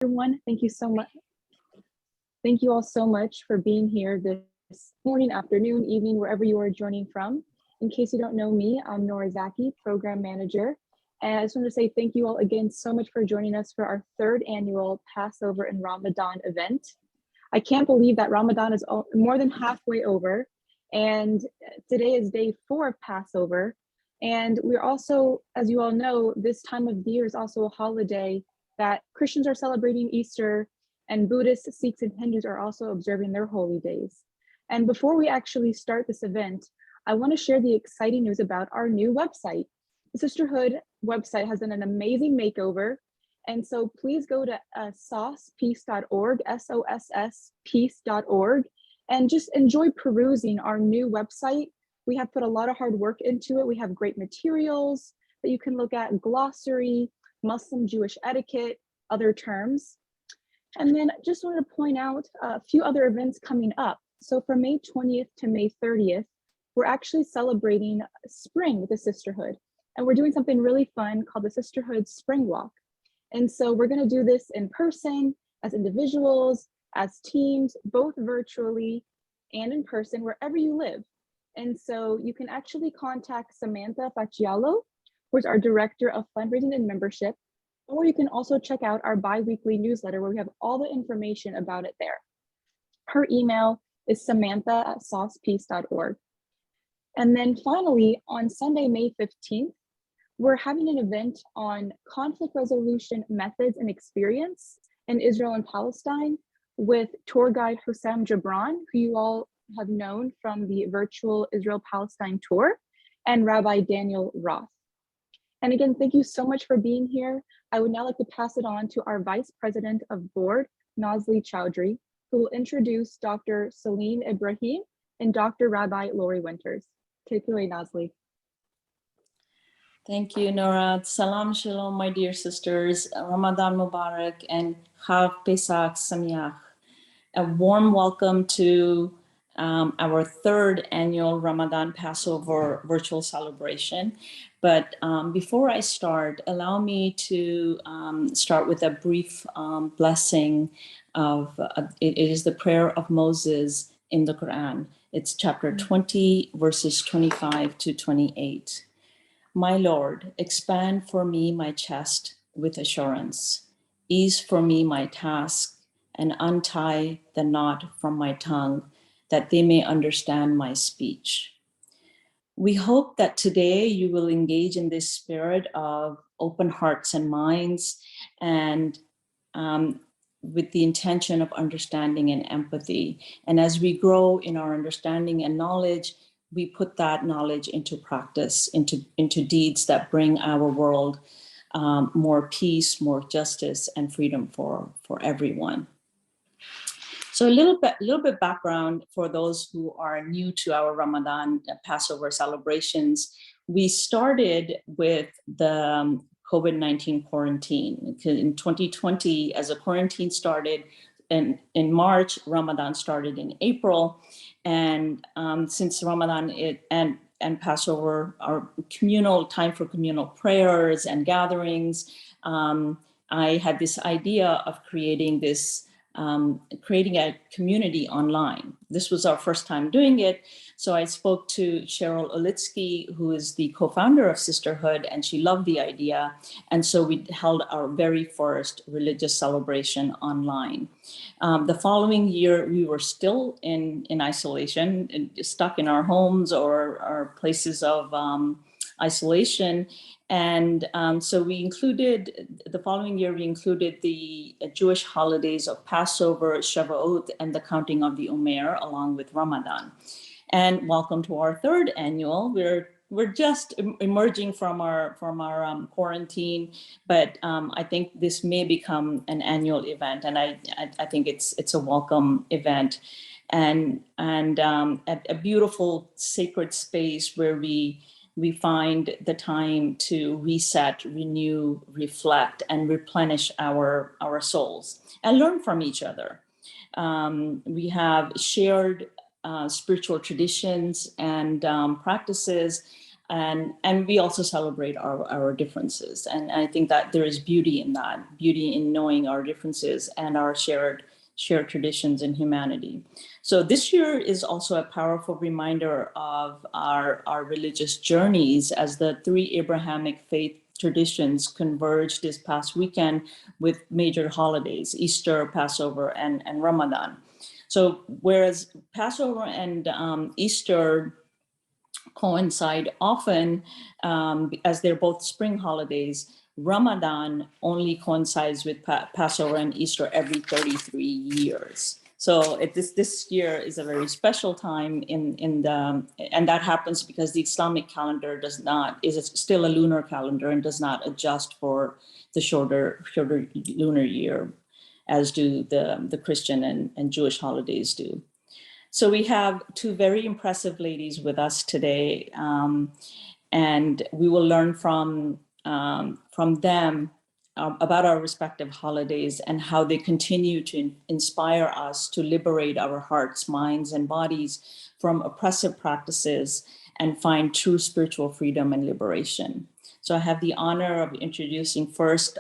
Everyone. Thank you so much. Thank you all so much for being here this morning, afternoon, evening, wherever you are joining from. In case you don't know me, I'm Nora Zaki, Program Manager. And I just want to say thank you all again so much for joining us for our third annual Passover and Ramadan event. I can't believe that Ramadan is more than halfway over. And today is day 4 of Passover. And we're also, as you all know, this time of the year is also a holiday that Christians are celebrating Easter, and Buddhists, Sikhs, and Hindus are also observing their holy days. And before we actually start this event, I want to share the exciting news about our new website. The Sisterhood website has done an amazing makeover. And so please go to sosspeace.org, SOSS peace.org, and just enjoy perusing our new website. We have put a lot of hard work into it. We have great materials that you can look at, glossary, Muslim Jewish etiquette, other terms. And then just wanted to point out a few other events coming up. So from May 20th to May 30th, we're actually celebrating spring with the Sisterhood. And we're doing something really fun called the Sisterhood Spring Walk. And so we're going to do this in person, as individuals, as teams, both virtually and in person, wherever you live. And so you can actually contact Samantha Faccialo, who's our Director of Fundraising and Membership, or you can also check out our bi-weekly newsletter where we have all the information about it there. Her email is samantha@sosspeace.org. And then finally, on Sunday, May 15th, we're having an event on conflict resolution methods and experience in Israel and Palestine with tour guide Hussam Jabran, who you all have known from the virtual Israel-Palestine tour, and Rabbi Daniel Roth. And again, thank you so much for being here. I would now like to pass it on to our Vice President of Board, Nazli Chowdhury, who will introduce Dr. Celene Ibrahim and Dr. Rabbi Lori Wynters. Take it away, Nazli. Thank you, Nora. Salam shalom, my dear sisters. Ramadan Mubarak and Chav Pesach Sameach. A warm welcome to our third annual Ramadan Passover virtual celebration. But before I start, allow me to start with a brief blessing of, it is the prayer of Moses in the Quran. It's chapter 20, verses 25 to 28. My Lord, expand for me my chest with assurance. Ease for me my task and untie the knot from my tongue, that they may understand my speech. We hope that today you will engage in this spirit of open hearts and minds, and with the intention of understanding and empathy. And as we grow in our understanding and knowledge, we put that knowledge into practice, into deeds that bring our world more peace, more justice, and freedom for everyone. So a little bit background for those who are new to our Ramadan Passover celebrations. We started with the COVID-19 quarantine. In 2020, as a quarantine started, in March, Ramadan started in April. And since Ramadan and Passover are communal time for communal prayers and gatherings, I had this idea of creating a community online. This was our first time doing it. So I spoke to Cheryl Olitsky, who is the co-founder of Sisterhood, and she loved the idea. And so we held our very first religious celebration online. The following year, we were still in isolation, stuck in our homes or our places of isolation. And so the following year, we included the Jewish holidays of Passover, Shavuot, and the counting of the Omer, along with Ramadan. And welcome to our third annual. We're just emerging from our quarantine, but I think this may become an annual event, and I think it's a welcome event, and a beautiful sacred space where we find the time to reset, renew, reflect, and replenish our souls and learn from each other. We have shared spiritual traditions and practices And we also celebrate our differences. And I think that there is beauty in that, beauty in knowing our differences and our shared traditions in humanity. So this year is also a powerful reminder of our religious journeys as the three Abrahamic faith traditions converged this past weekend with major holidays, Easter, Passover, and Ramadan. So whereas Passover and Easter coincide often, as they're both spring holidays, Ramadan only coincides with Passover and Easter every 33 years. So this year is a very special time and that happens because the Islamic calendar is still a lunar calendar and does not adjust for the shorter lunar year, as do the Christian and Jewish holidays do. So we have two very impressive ladies with us today, and we will learn from them about our respective holidays and how they continue to inspire us to liberate our hearts, minds, and bodies from oppressive practices and find true spiritual freedom and liberation. So I have the honor of introducing first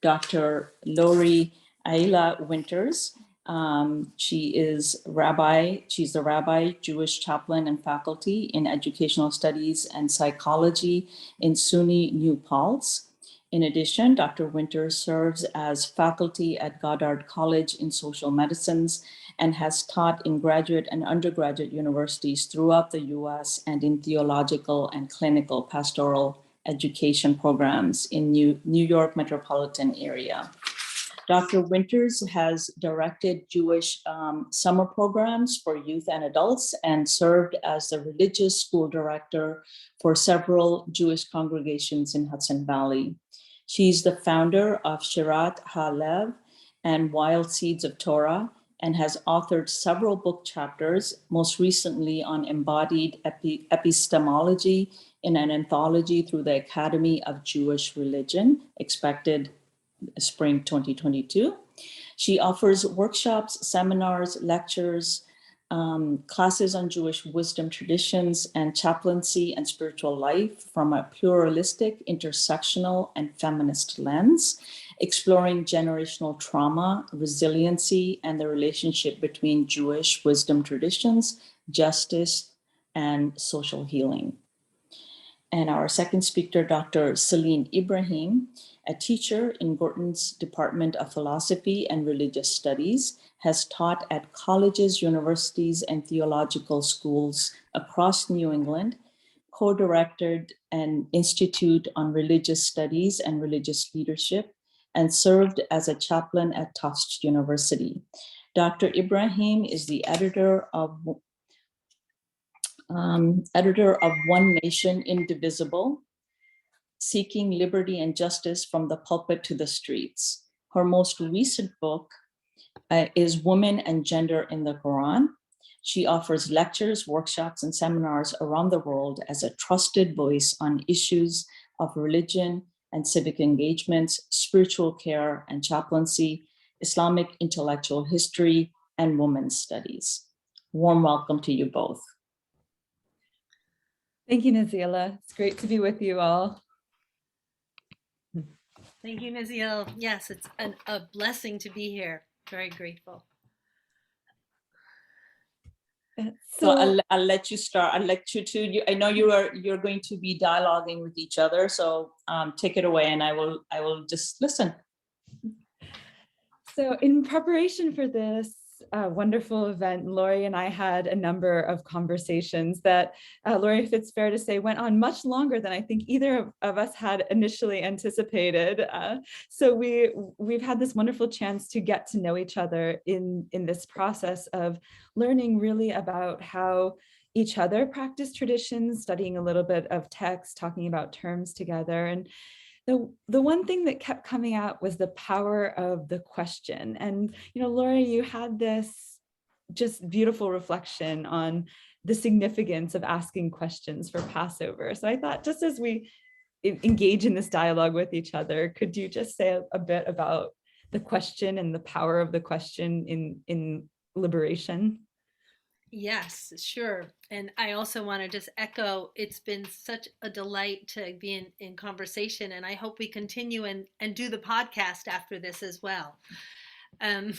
Dr. Lori Ayla Wynters. She's the rabbi, Jewish chaplain, and faculty in educational studies and psychology in SUNY New Paltz. In addition, Dr. Wynters serves as faculty at Goddard College in social medicines and has taught in graduate and undergraduate universities throughout the US and in theological and clinical pastoral education programs in New York metropolitan area. Dr. Wynters has directed Jewish summer programs for youth and adults and served as the religious school director for several Jewish congregations in Hudson Valley. She's the founder of Shirat HaLev and Wild Seeds of Torah and has authored several book chapters, most recently on embodied epistemology in an anthology through the Academy of Jewish Religion, expected spring 2022. She offers workshops, seminars, lectures, classes on Jewish wisdom traditions and chaplaincy and spiritual life from a pluralistic, intersectional, and feminist lens, exploring generational trauma, resiliency, and the relationship between Jewish wisdom traditions, justice, and social healing. And our second speaker, Dr. Celene Ibrahim, a teacher in Gorton's Department of Philosophy and Religious Studies, has taught at colleges, universities, and theological schools across New England, co-directed an Institute on Religious Studies and Religious Leadership, and served as a chaplain at Tufts University. Dr. Ibrahim is the editor of One Nation Indivisible, Seeking Liberty and Justice from the Pulpit to the Streets. Her most recent book is Women and Gender in the Quran. She offers lectures, workshops, and seminars around the world as a trusted voice on issues of religion and civic engagements, spiritual care and chaplaincy, Islamic intellectual history, and women's studies. Warm welcome to you both. Thank you, Nazila. It's great to be with you all. Thank you, Nazil. Yes, it's a blessing to be here. Very grateful. So I'll let you start. I'll let you two. I know you're going to be dialoguing with each other. So take it away, and I will just listen. So in preparation for this wonderful event, Lori and I had a number of conversations that, Lori, if it's fair to say, went on much longer than I think either of us had initially anticipated. So we've had this wonderful chance to get to know each other in this process of learning really about how each other practice traditions, studying a little bit of text, talking about terms together. And the one thing that kept coming out was the power of the question. And, Laura, you had this just beautiful reflection on the significance of asking questions for Passover. So I thought, just as we engage in this dialogue with each other, could you just say a bit about the question and the power of the question in liberation? Yes, sure. And I also want to just echo, it's been such a delight to be in conversation, and I hope we continue and do the podcast after this as well. Um,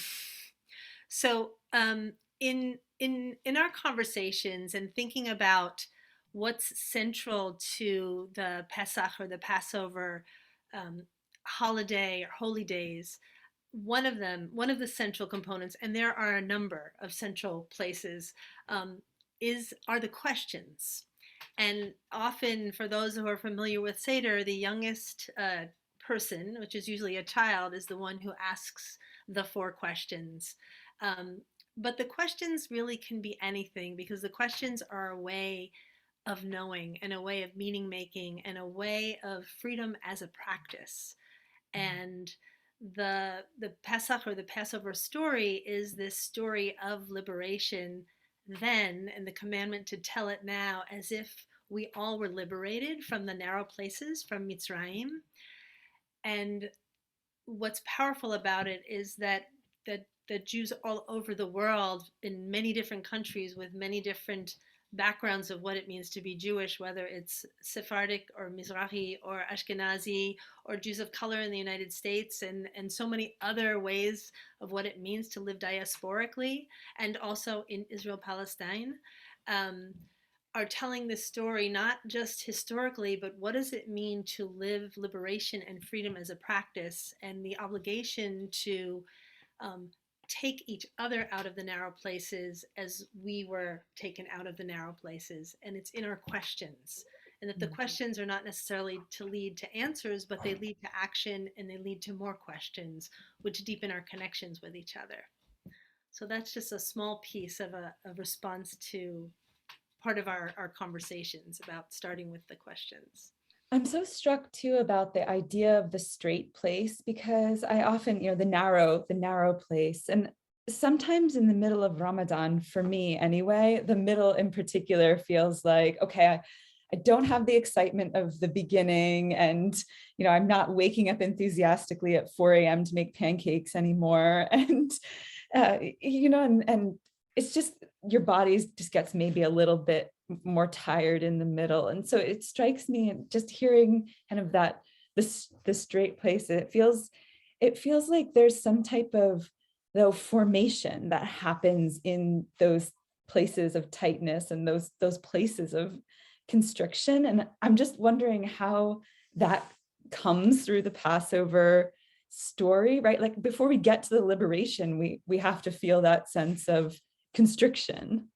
so in our conversations and thinking about what's central to the Pesach or the Passover um, holiday or holy days, one of the central components, and there are a number of central places, are the questions. And often, for those who are familiar with Seder, the youngest person, which is usually a child, is the one who asks the four questions. Um, but the questions really can be anything, because the questions are a way of knowing and a way of meaning making and a way of freedom as a practice. And the Pesach or the Passover story is this story of liberation then, and the commandment to tell it now, as if we all were liberated from the narrow places, from Mitzrayim. And what's powerful about it is that Jews all over the world, in many different countries with many different backgrounds of what it means to be Jewish, whether it's Sephardic or Mizrahi or Ashkenazi or Jews of color in the United States, and so many other ways of what it means to live diasporically, and also in Israel Palestine, um, are telling this story not just historically, but what does it mean to live liberation and freedom as a practice, and the obligation to um, take each other out of the narrow places as we were taken out of the narrow places. And it's in our questions. And that the questions are not necessarily to lead to answers, but they lead to action, and they lead to more questions, which deepen our connections with each other. So that's just a small piece of a response to part of our conversations about starting with the questions. I'm so struck too about the idea of the straight place, because I often, the narrow place. And sometimes in the middle of Ramadan, for me anyway, the middle in particular feels like, okay, I don't have the excitement of the beginning, and I'm not waking up enthusiastically at 4 a.m. to make pancakes anymore. And and it's just, your body just gets maybe a little bit more tired in the middle. And so it strikes me, just hearing kind of that the straight place, it feels like there's some type of formation that happens in those places of tightness and those places of constriction. And I'm just wondering how that comes through the Passover story, right? Like, before we get to the liberation, we have to feel that sense of constriction.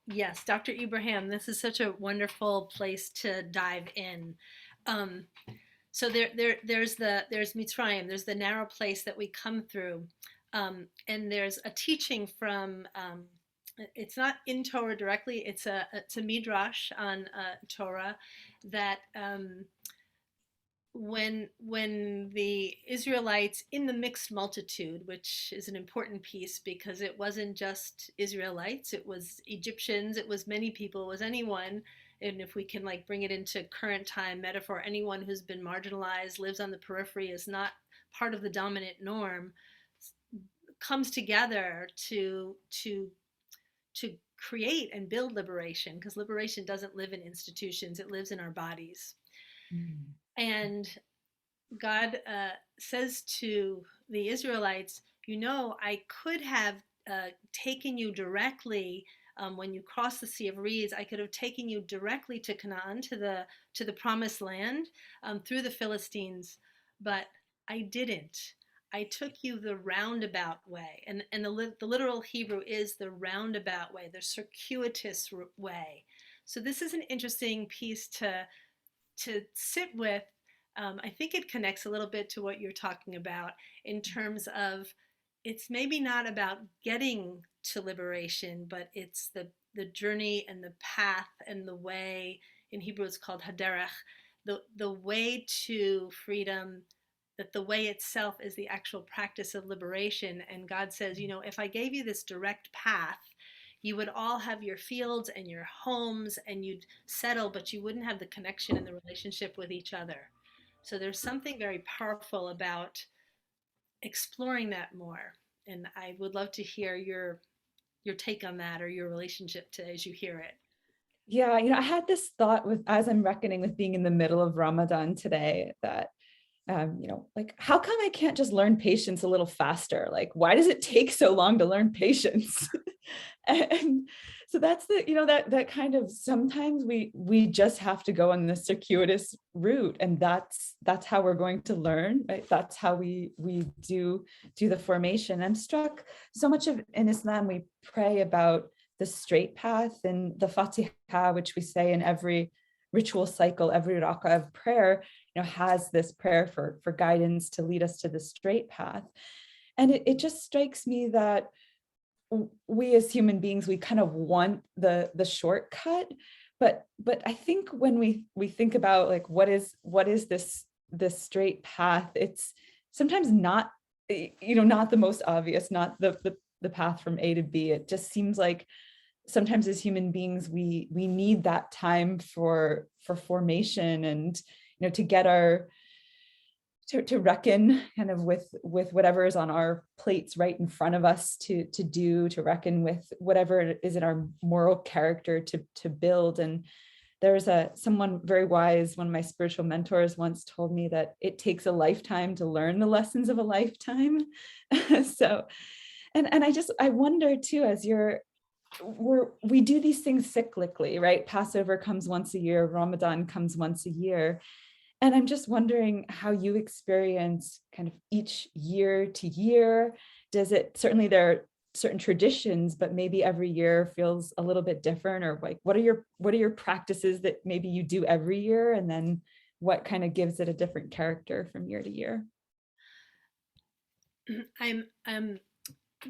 Yes, Dr. Ibrahim, this is such a wonderful place to dive in. So there's Mitzrayim, there's the narrow place that we come through, and there's a teaching from. It's not in Torah directly. It's a midrash on Torah that. When the Israelites in the mixed multitude, which is an important piece because it wasn't just Israelites, it was Egyptians, it was many people, it was anyone, and if we can bring it into current time metaphor, anyone who's been marginalized, lives on the periphery, is not part of the dominant norm, comes together to create and build liberation, because liberation doesn't live in institutions, it lives in our bodies. And God says to the Israelites, I could have taken you directly when you cross the Sea of Reeds. I could have taken you directly to Canaan, to the Promised Land, through the Philistines, but I didn't. I took you the roundabout way, and the literal Hebrew is the roundabout way, the circuitous way. So this is an interesting piece to sit with. I think it connects a little bit to what you're talking about in terms of, it's maybe not about getting to liberation, but it's the journey and the path and the way. In Hebrew it's called haderech, the way to freedom, that the way itself is the actual practice of liberation. And God says, if I gave you this direct path, you would all have your fields and your homes and you'd settle, but you wouldn't have the connection and the relationship with each other. So there's something very powerful about exploring that more. And I would love to hear your take on that, or your relationship to as you hear it. Yeah, I had this thought with as I'm reckoning with being in the middle of Ramadan today that like, how come I can't just learn patience a little faster? Like, why does it take so long to learn patience? And so that's that kind of, sometimes we just have to go on the circuitous route, and that's how we're going to learn, right? That's how we do the formation. I'm struck so much of in Islam, we pray about the straight path and the Fatiha, which we say in every ritual cycle, every rak'ah of prayer, has this prayer for guidance to lead us to the straight path. And it just strikes me that we as human beings, we kind of want the shortcut, but I think when we think about like what is this straight path, it's sometimes not not the most obvious, not the path from A to B. It just seems like sometimes as human beings we need that time for formation, and to get our to reckon kind of with whatever is on our plates right in front of us to reckon with whatever is in our moral character to build. And there's someone very wise, one of my spiritual mentors, once told me that it takes a lifetime to learn the lessons of a lifetime. So and I wonder too, as we do these things cyclically, right? Passover comes once a year, Ramadan comes once a year. And I'm just wondering how you experience kind of each year to year. Does it, certainly there are certain traditions, but maybe every year feels a little bit different, or like, what are your practices that maybe you do every year? And then what kind of gives it a different character from year to year? I'm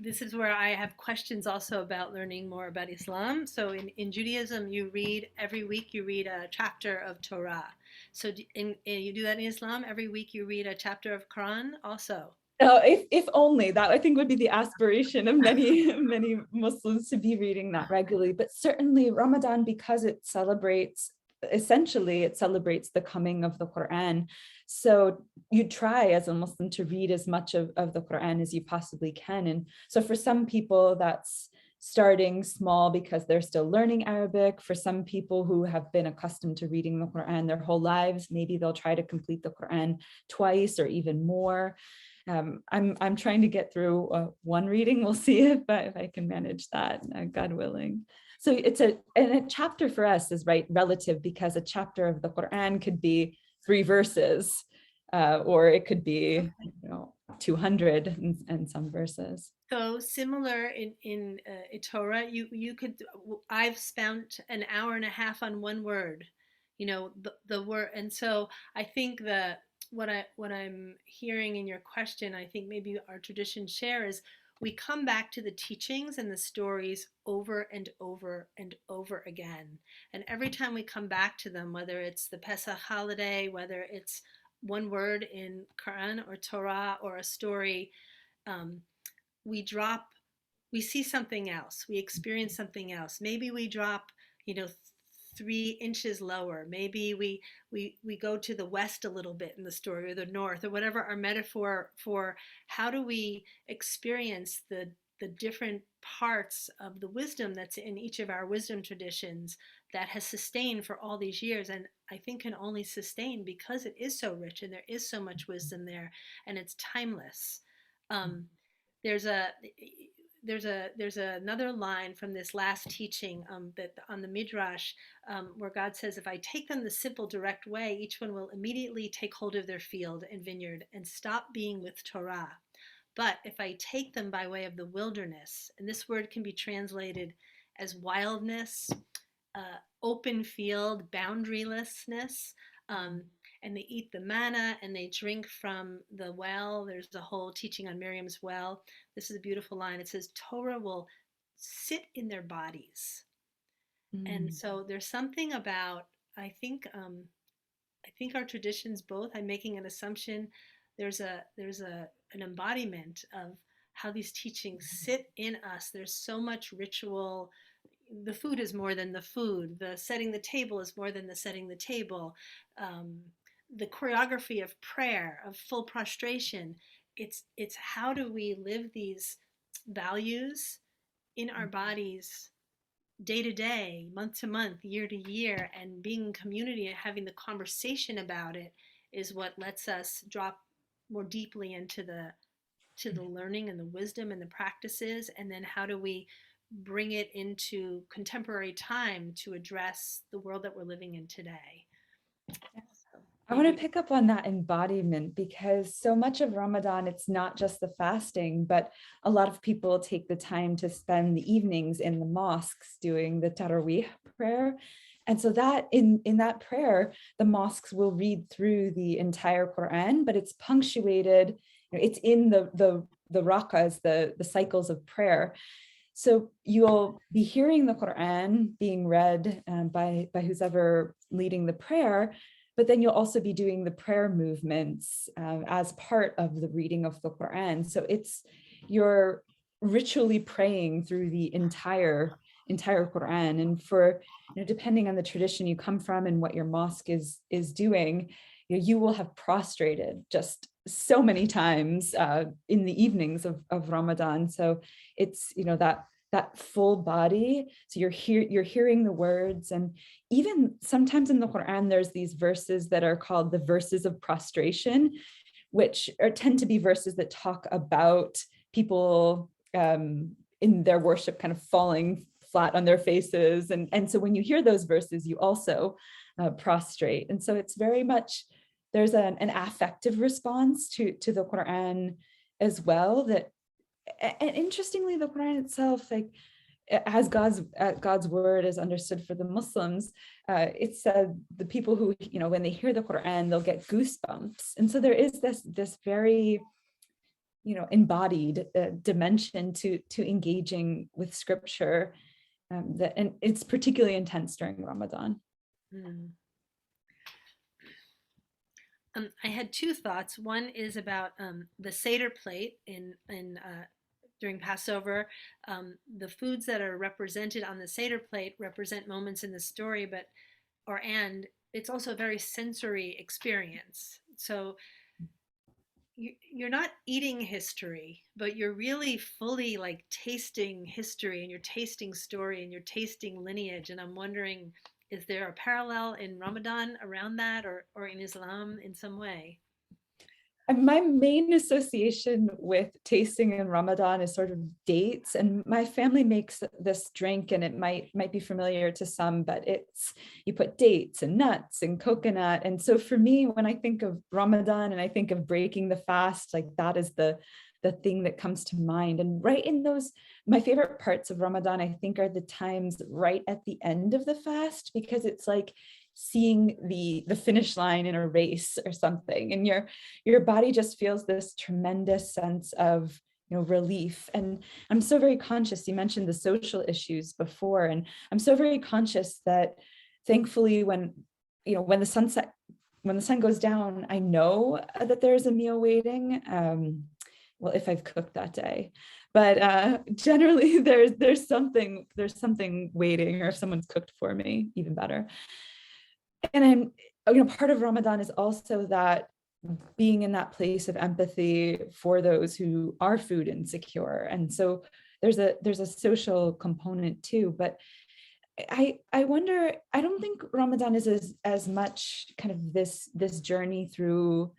this is where I have questions also about learning more about Islam. So in Judaism, you read every week, you read a chapter of Torah. So you do that in Islam? Every week you read a chapter of Quran also? If only that, I think, would be the aspiration of many many Muslims, to be reading that regularly. But certainly Ramadan, because it celebrates the coming of the Quran. So you try as a Muslim to read as much of the Quran as you possibly can. And so for some people that's starting small because they're still learning Arabic. For some people who have been accustomed to reading the Quran their whole lives, maybe they'll try to complete the Quran twice or even more. I'm trying to get through one reading. We'll see if I can manage that, God willing. So it's a chapter for us is right relative, because a chapter of the Quran could be 3 verses, or it could be 200 and some verses. So similar in Torah, you could. I've spent an hour and a half on one word, the word, and so I think what I'm hearing in your question, I think maybe our tradition share is we come back to the teachings and the stories over and over and over again, and every time we come back to them, whether it's the Pesach holiday, whether it's one word in Quran or Torah or a story. We drop, we see something else, we experience something else. Maybe we drop, you know, 3 inches lower. Maybe we go to the west a little bit in the story, or the north, or whatever our metaphor for how do we experience the different parts of the wisdom that's in each of our wisdom traditions that has sustained for all these years, and I think can only sustain because it is so rich and there is so much wisdom there, and it's timeless. um, there's a there's another line from this last teaching, that on the Midrash, where God says, if I take them the simple direct way, each one will immediately take hold of their field and vineyard and stop being with Torah. But if I take them by way of the wilderness, and this word can be translated as wildness, open field, boundarylessness, and they eat the manna and they drink from the well. There's a whole teaching on Miriam's well. This is a beautiful line. It says, Torah will sit in their bodies. And so there's something about, I think our traditions both, I'm making an assumption, there's an embodiment of how these teachings sit in us. There's so much ritual. The food is more than the food. The setting the table is more than the setting the table. The choreography of prayer, of full prostration, it's how do we live these values in our bodies day to day, month to month, year to year, and being in community and having the conversation about it is what lets us drop more deeply into the learning and the wisdom and the practices. And then how do we bring it into contemporary time to address the world that we're living in today? I want to pick up on that embodiment, because so much of Ramadan, it's not just the fasting, but a lot of people take the time to spend the evenings in the mosques doing the Taraweeh prayer. And so that in that prayer, the mosques will read through the entire Quran, but it's punctuated, it's in the rakas, the cycles of prayer. So you'll be hearing the Quran being read by who's ever leading the prayer, but then you'll also be doing the prayer movements as part of the reading of the Quran. So you're ritually praying through the entire Quran. And for, depending on the tradition you come from and what your mosque is doing, you will have prostrated just so many times in the evenings of Ramadan. So it's, that full body. So you're hearing the words. And even sometimes in the Quran, there's these verses that are called the verses of prostration, which tend to be verses that talk about people in their worship kind of falling flat on their faces. And so when you hear those verses, you also prostrate. And so it's very much, there's an affective response to the Quran as well. And interestingly, the Quran itself, like, as God's word is understood for the Muslims, it said the people who, when they hear the Quran, they'll get goosebumps. And so there is this very, embodied dimension to engaging with scripture, and it's particularly intense during Ramadan. Mm. I had two thoughts. One is about the Seder plate during Passover. The foods that are represented on the Seder plate represent moments in the story, and it's also a very sensory experience. So you're not eating history, but you're really fully like tasting history, and you're tasting story, and you're tasting lineage. And I'm wondering, is there a parallel in Ramadan around that, or in Islam in some way? My main association with tasting in Ramadan is sort of dates, and my family makes this drink, and it might be familiar to some, but you put dates and nuts and coconut. And so for me, when I think of Ramadan and I think of breaking the fast, like that is the thing that comes to mind. And right in those, my favorite parts of Ramadan, I think, are the times right at the end of the fast, because it's like seeing the finish line in a race or something, and your body just feels this tremendous sense of relief. And I'm so very conscious, you mentioned the social issues before, and I'm so very conscious that thankfully when the sun goes down, I know that there's a meal waiting, well, if I've cooked that day, but generally there's something waiting, or if someone's cooked for me, even better. And part of Ramadan is also that being in that place of empathy for those who are food insecure. And so there's a social component too. But I wonder, I don't think Ramadan is as much kind of this journey through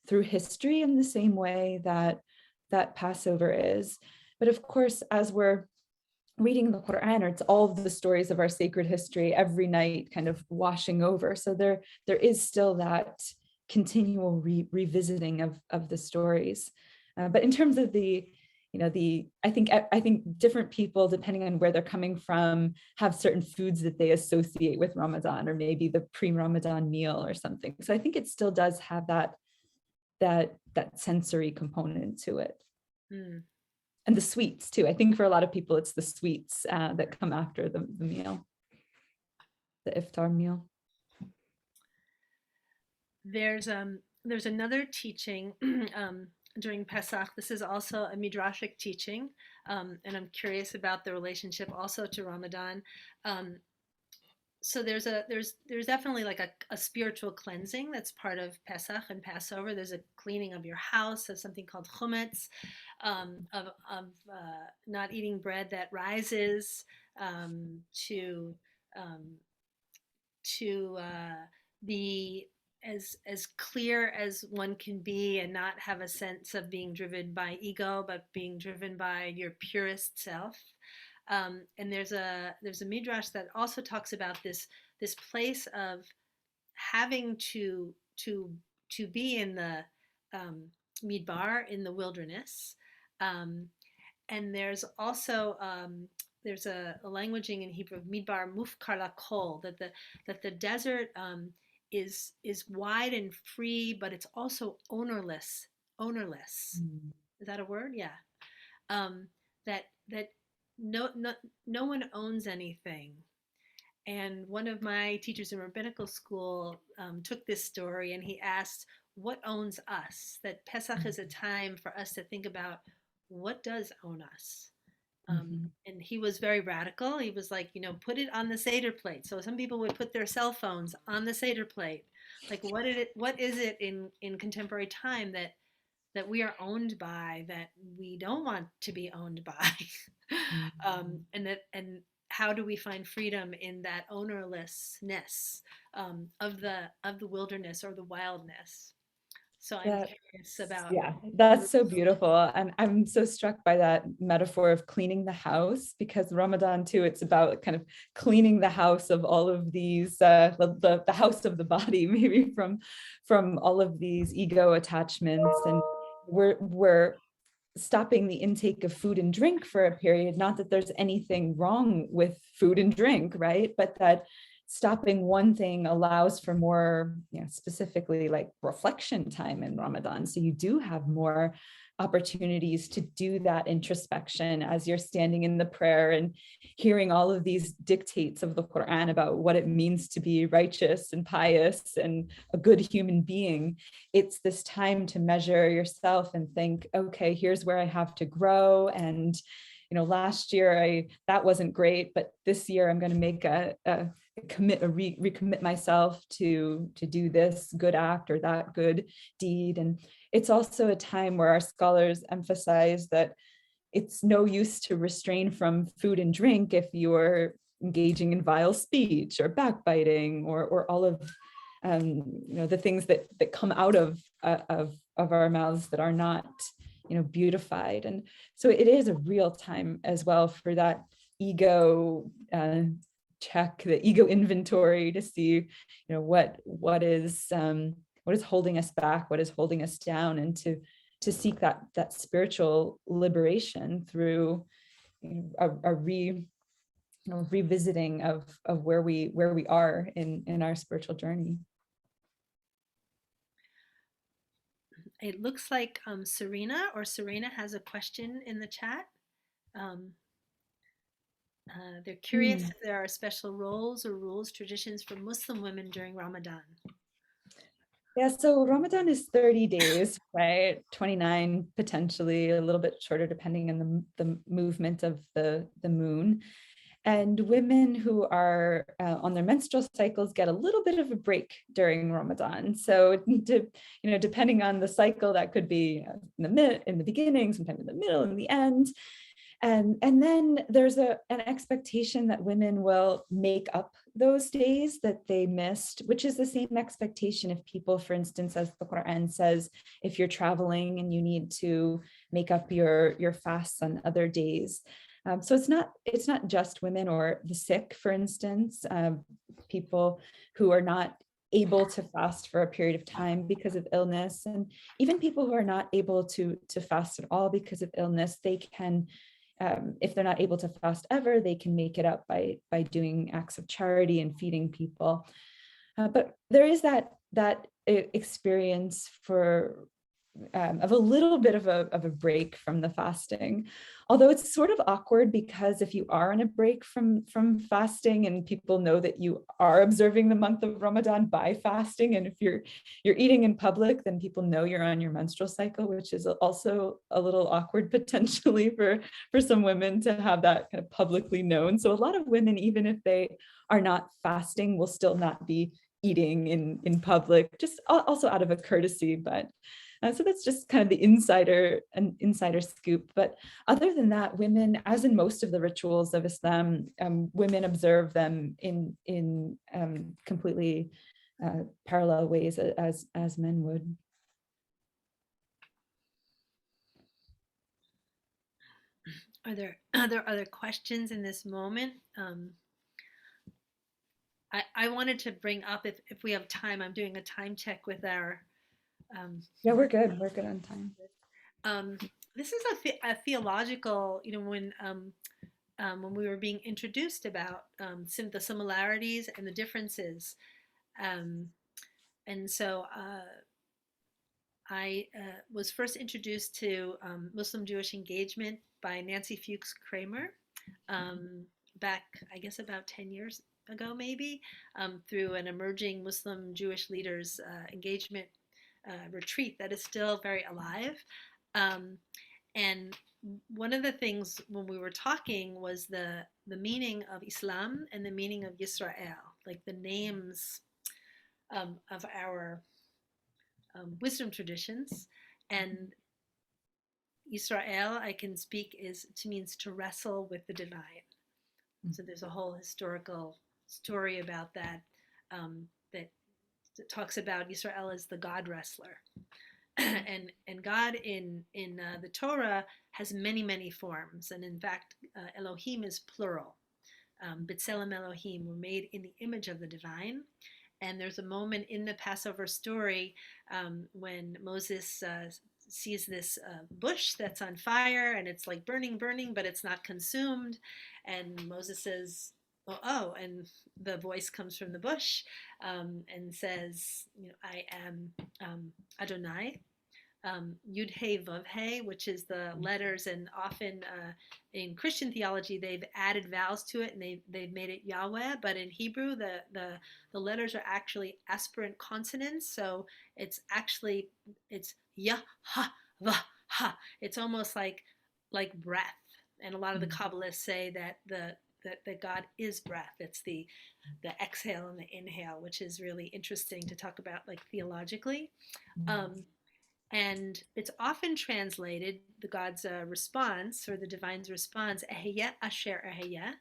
history in the same way that Passover is. But of course, as we're reading the Quran, or it's all of the stories of our sacred history every night kind of washing over. So there is still that continual revisiting of the stories. But in terms of I think different people, depending on where they're coming from, have certain foods that they associate with Ramadan, or maybe the pre-Ramadan meal or something. So I think it still does have that sensory component to it. Mm. And the sweets too. I think for a lot of people, it's the sweets that come after the meal, the iftar meal. There's another teaching during Pesach. This is also a midrashic teaching, and I'm curious about the relationship also to Ramadan. so there's definitely like a spiritual cleansing that's part of Pesach and Passover. There's a cleaning of your house, of something called chumetz, of not eating bread that rises, to um, be as clear as one can be and not have a sense of being driven by ego, but being driven by your purest self. And there's a midrash that also talks about this place of having to be in the midbar, in the wilderness. Um, and there's a languaging in Hebrew of midbar mufkar lakol, that the desert is wide and free, but it's also ownerless. Ownerless. Mm. Is that a word? Yeah. That no one owns anything. And one of my teachers in rabbinical school took this story and he asked, what owns us? That Pesach is a time for us to think about what does own us. And he was very radical. He was like, put it on the Seder plate. So some people would put their cell phones on the Seder plate. Like, what is it in contemporary time that we are owned by, that we don't want to be owned by? And how do we find freedom in that ownerlessness of the wilderness or the wildness? So I'm That, curious about. yeah, that's so beautiful. And I'm so struck by that metaphor of cleaning the house, because Ramadan too, it's about kind of cleaning the house of all of these, the house of the body, maybe from all of these ego attachments. And we're stopping the intake of food and drink for a period. Not that there's anything wrong with food and drink, right? But that stopping one thing allows for more, specifically like reflection time in Ramadan. So you do have more opportunities to do that introspection as you're standing in the prayer and hearing all of these dictates of the Quran about what it means to be righteous and pious and a good human being. It's this time to measure yourself and think, okay, here's where I have to grow. And last year that wasn't great, but this year I'm going to make recommit myself to do this good act or that good deed. And it's also a time where our scholars emphasize that it's no use to restrain from food and drink if you're engaging in vile speech or backbiting or all of the things that come out of our mouths that are not beautified. And so it is a real time as well for that ego check, the ego inventory, to see what is holding us back, what is holding us down, and to seek that spiritual liberation through a revisiting of where we are in our spiritual journey. It looks like Serena has a question in the chat. They're curious if there are special roles or rules, traditions for Muslim women during Ramadan. Yeah, so Ramadan is 30 days, right? 29, potentially a little bit shorter, depending on the movement of the moon. And women who are on their menstrual cycles get a little bit of a break during Ramadan. So, depending on the cycle, that could be in the beginning, sometimes in the middle, in the end. And then there's an expectation that women will make up those days that they missed, which is the same expectation if people, for instance, as the Quran says, if you're traveling and you need to make up your fasts on other days. So it's not just women or the sick, for instance, people who are not able to fast for a period of time because of illness, and even people who are not able to fast at all because of illness. They can, if they're not able to fast ever, they can make it up by doing acts of charity and feeding people. But there is that experience for of a little bit of a break from the fasting. Although it's sort of awkward, because if you are on a break from fasting and people know that you are observing the month of Ramadan by fasting, and if you're eating in public, then people know you're on your menstrual cycle, which is also a little awkward potentially for some women to have that kind of publicly known. So a lot of women, even if they are not fasting, will still not be eating in public, just also out of a courtesy. But so that's just kind of the insider scoop. But other than that, women, as in most of the rituals of Islam, women observe them in completely parallel ways as men would. Are there other questions in this moment? I wanted to bring up, if we have time, I'm doing a time check with our. Yeah, we're good. We're good on time. This is a theological, when we were being introduced about the similarities and the differences, and so I was first introduced to Muslim-Jewish engagement by Nancy Fuchs Kramer back, I guess, about 10 years ago, maybe, through an emerging Muslim-Jewish leaders engagement retreat that is still very alive. And one of the things when we were talking was the meaning of Islam and the meaning of Yisrael, like the names of our wisdom traditions. And Israel, I can speak, means to wrestle with the divine. So there's a whole historical story about that that talks about Israel as the God wrestler. and God in the Torah has many forms, and in fact Elohim is plural. B'Tselem Elohim, we're made in the image of the divine. And there's a moment in the Passover story when Moses sees this bush that's on fire, and it's like burning, but it's not consumed. And Moses says, oh, and the voice comes from the bush and says, I am Adonai. Yud He Vav He, which is the letters, and often in Christian theology they've added vowels to it and they've made it Yahweh, but in Hebrew the letters are actually aspirant consonants, so it's Yah Ha Va Ha. It's almost like breath, and a lot of the Kabbalists say that God is breath. It's the exhale and the inhale, which is really interesting to talk about, like, theologically. And it's often translated, the God's response, or the divine's response, Eheyeh Asher Eheyeh,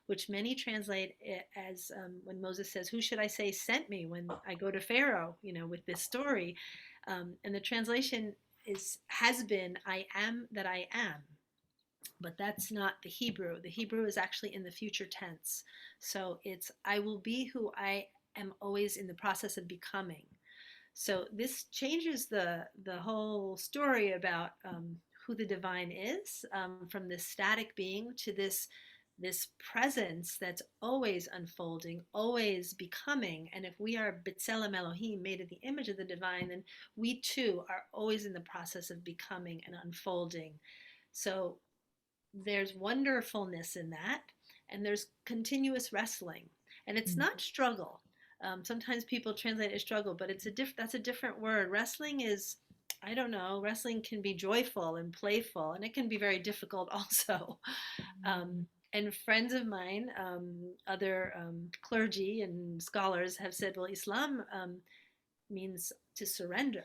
which many translate it as when Moses says, who should I say sent me when I go to Pharaoh, with this story. And the translation has been, I am that I am. But that's not the Hebrew. The Hebrew is actually in the future tense. So it's, I will be who I am always in the process of becoming. So this changes the whole story about who the divine is, from this static being to this presence that's always unfolding, always becoming. And if we are B'Tselem Elohim, made in the image of the divine, then we too are always in the process of becoming and unfolding. So there's wonderfulness in that, and there's continuous wrestling, and it's not struggle. Sometimes people translate it as struggle, but that's a different word. Wrestling is, I don't know, wrestling can be joyful and playful, and it can be very difficult also. And friends of mine, other clergy and scholars have said, well, Islam means to surrender,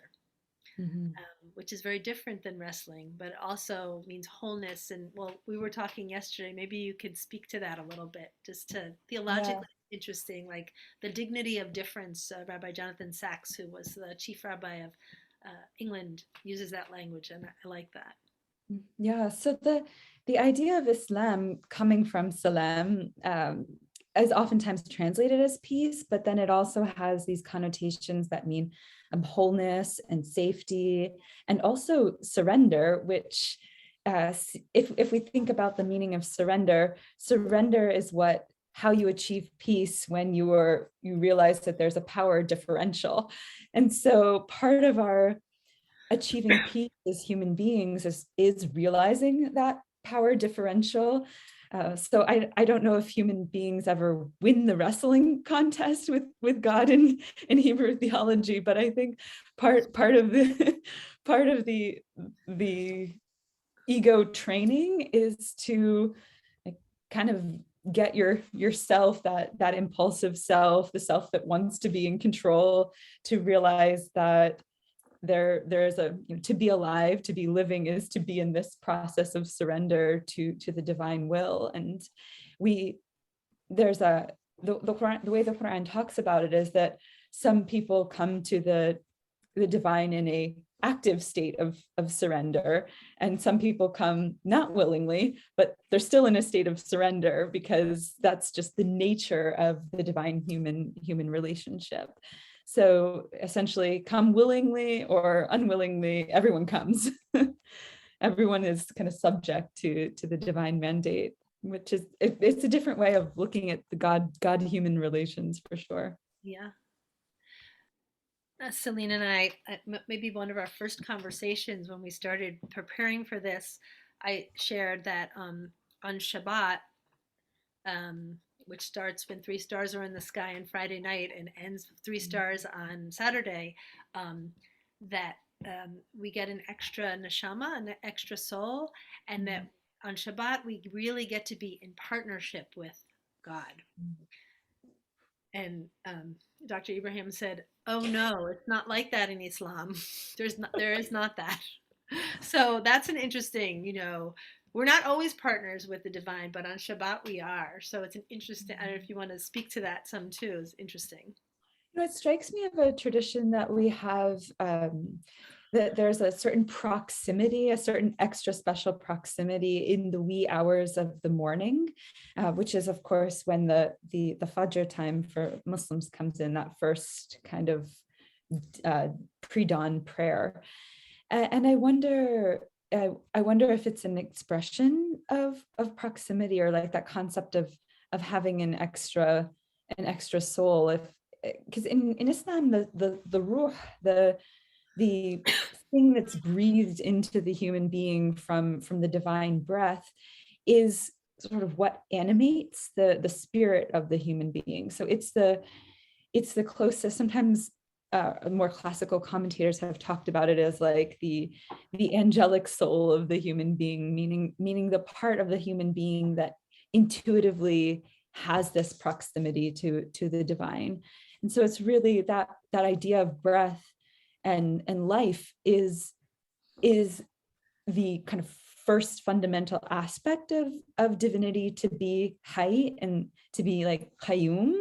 which is very different than wrestling, but also means wholeness. And well, we were talking yesterday, maybe you could speak to that a little bit, just to theologically interesting, like the dignity of difference. Rabbi Jonathan Sachs, who was the chief rabbi of England, uses that language, and I like that. Yeah, so the idea of Islam coming from Salam is oftentimes translated as peace, but then it also has these connotations that mean wholeness and safety, and also surrender, which if we think about the meaning of surrender is how you achieve peace when you realize that there's a power differential. And so part of our achieving peace as human beings is realizing that power differential. So I don't know if human beings ever win the wrestling contest with God in Hebrew theology, but I think part of the part of the ego training is to like, kind of get yourself, that impulsive self, the self that wants to be in control, to realize that there's a, to be alive, to be living, is to be in this process of surrender to the divine will. And there's the Quran, the way the Quran talks about it is that some people come to the divine in a active state of surrender, and some people come not willingly, but they're still in a state of surrender, because that's just the nature of the divine human relationship. So essentially, come willingly or unwillingly, everyone comes. Everyone is kind of subject to the divine mandate, which is, it's a different way of looking at the God human relations, for sure. Yeah. Celene and I, maybe one of our first conversations when we started preparing for this, I shared that on Shabbat, which starts when 3 stars are in the sky on Friday night and ends with 3 stars on Saturday, that we get an extra neshama, an extra soul, and that on Shabbat we really get to be in partnership with God. And Dr. Ibrahim said, "Oh no, it's not like that in Islam. There is not that." So that's an interesting, we're not always partners with the divine, but on Shabbat we are. So it's an interesting. I don't know if you want to speak to that some too. It's interesting. It strikes me of a tradition that we have, that there's a certain proximity, a certain extra special proximity in the wee hours of the morning, which is, of course, when the Fajr time for Muslims comes in, that first kind of pre-dawn prayer. And I wonder if it's an expression of proximity, or like that concept of having an extra soul. If because in Islam, the ruh, the thing that's breathed into the human being from the divine breath, is sort of what animates the spirit of the human being. So it's the closest. Sometimes more classical commentators have talked about it as like the angelic soul of the human being, meaning the part of the human being that intuitively has this proximity to the divine. And so it's really that idea of breath and life is the kind of first fundamental aspect of divinity, to be Hay and to be like Qayyum.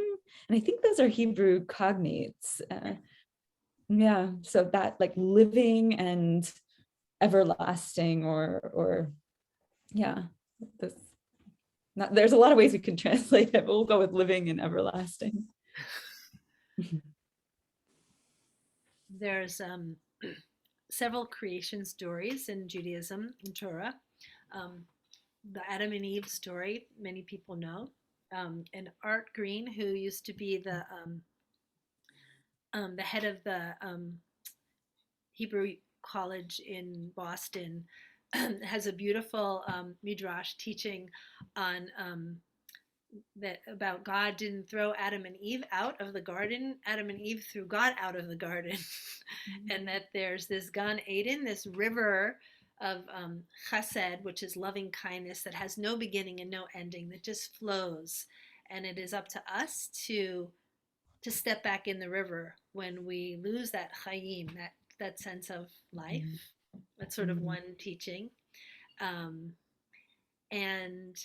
And I think those are Hebrew cognates. Yeah, so that like living and everlasting, or yeah, there's a lot of ways we can translate it, but we'll go with living and everlasting. There's several creation stories in Judaism and Torah. The Adam and Eve story, many people know. And Art Green, who used to be the head of the Hebrew College in Boston, has a beautiful midrash teaching on that about God didn't throw Adam and Eve out of the garden. Adam and Eve threw God out of the garden. And that there's this Gan Eden, this river of chesed, which is loving kindness, that has no beginning and no ending, that just flows. And it is up to us to step back in the river when we lose that chayim, that sense of life. That's sort of one teaching. And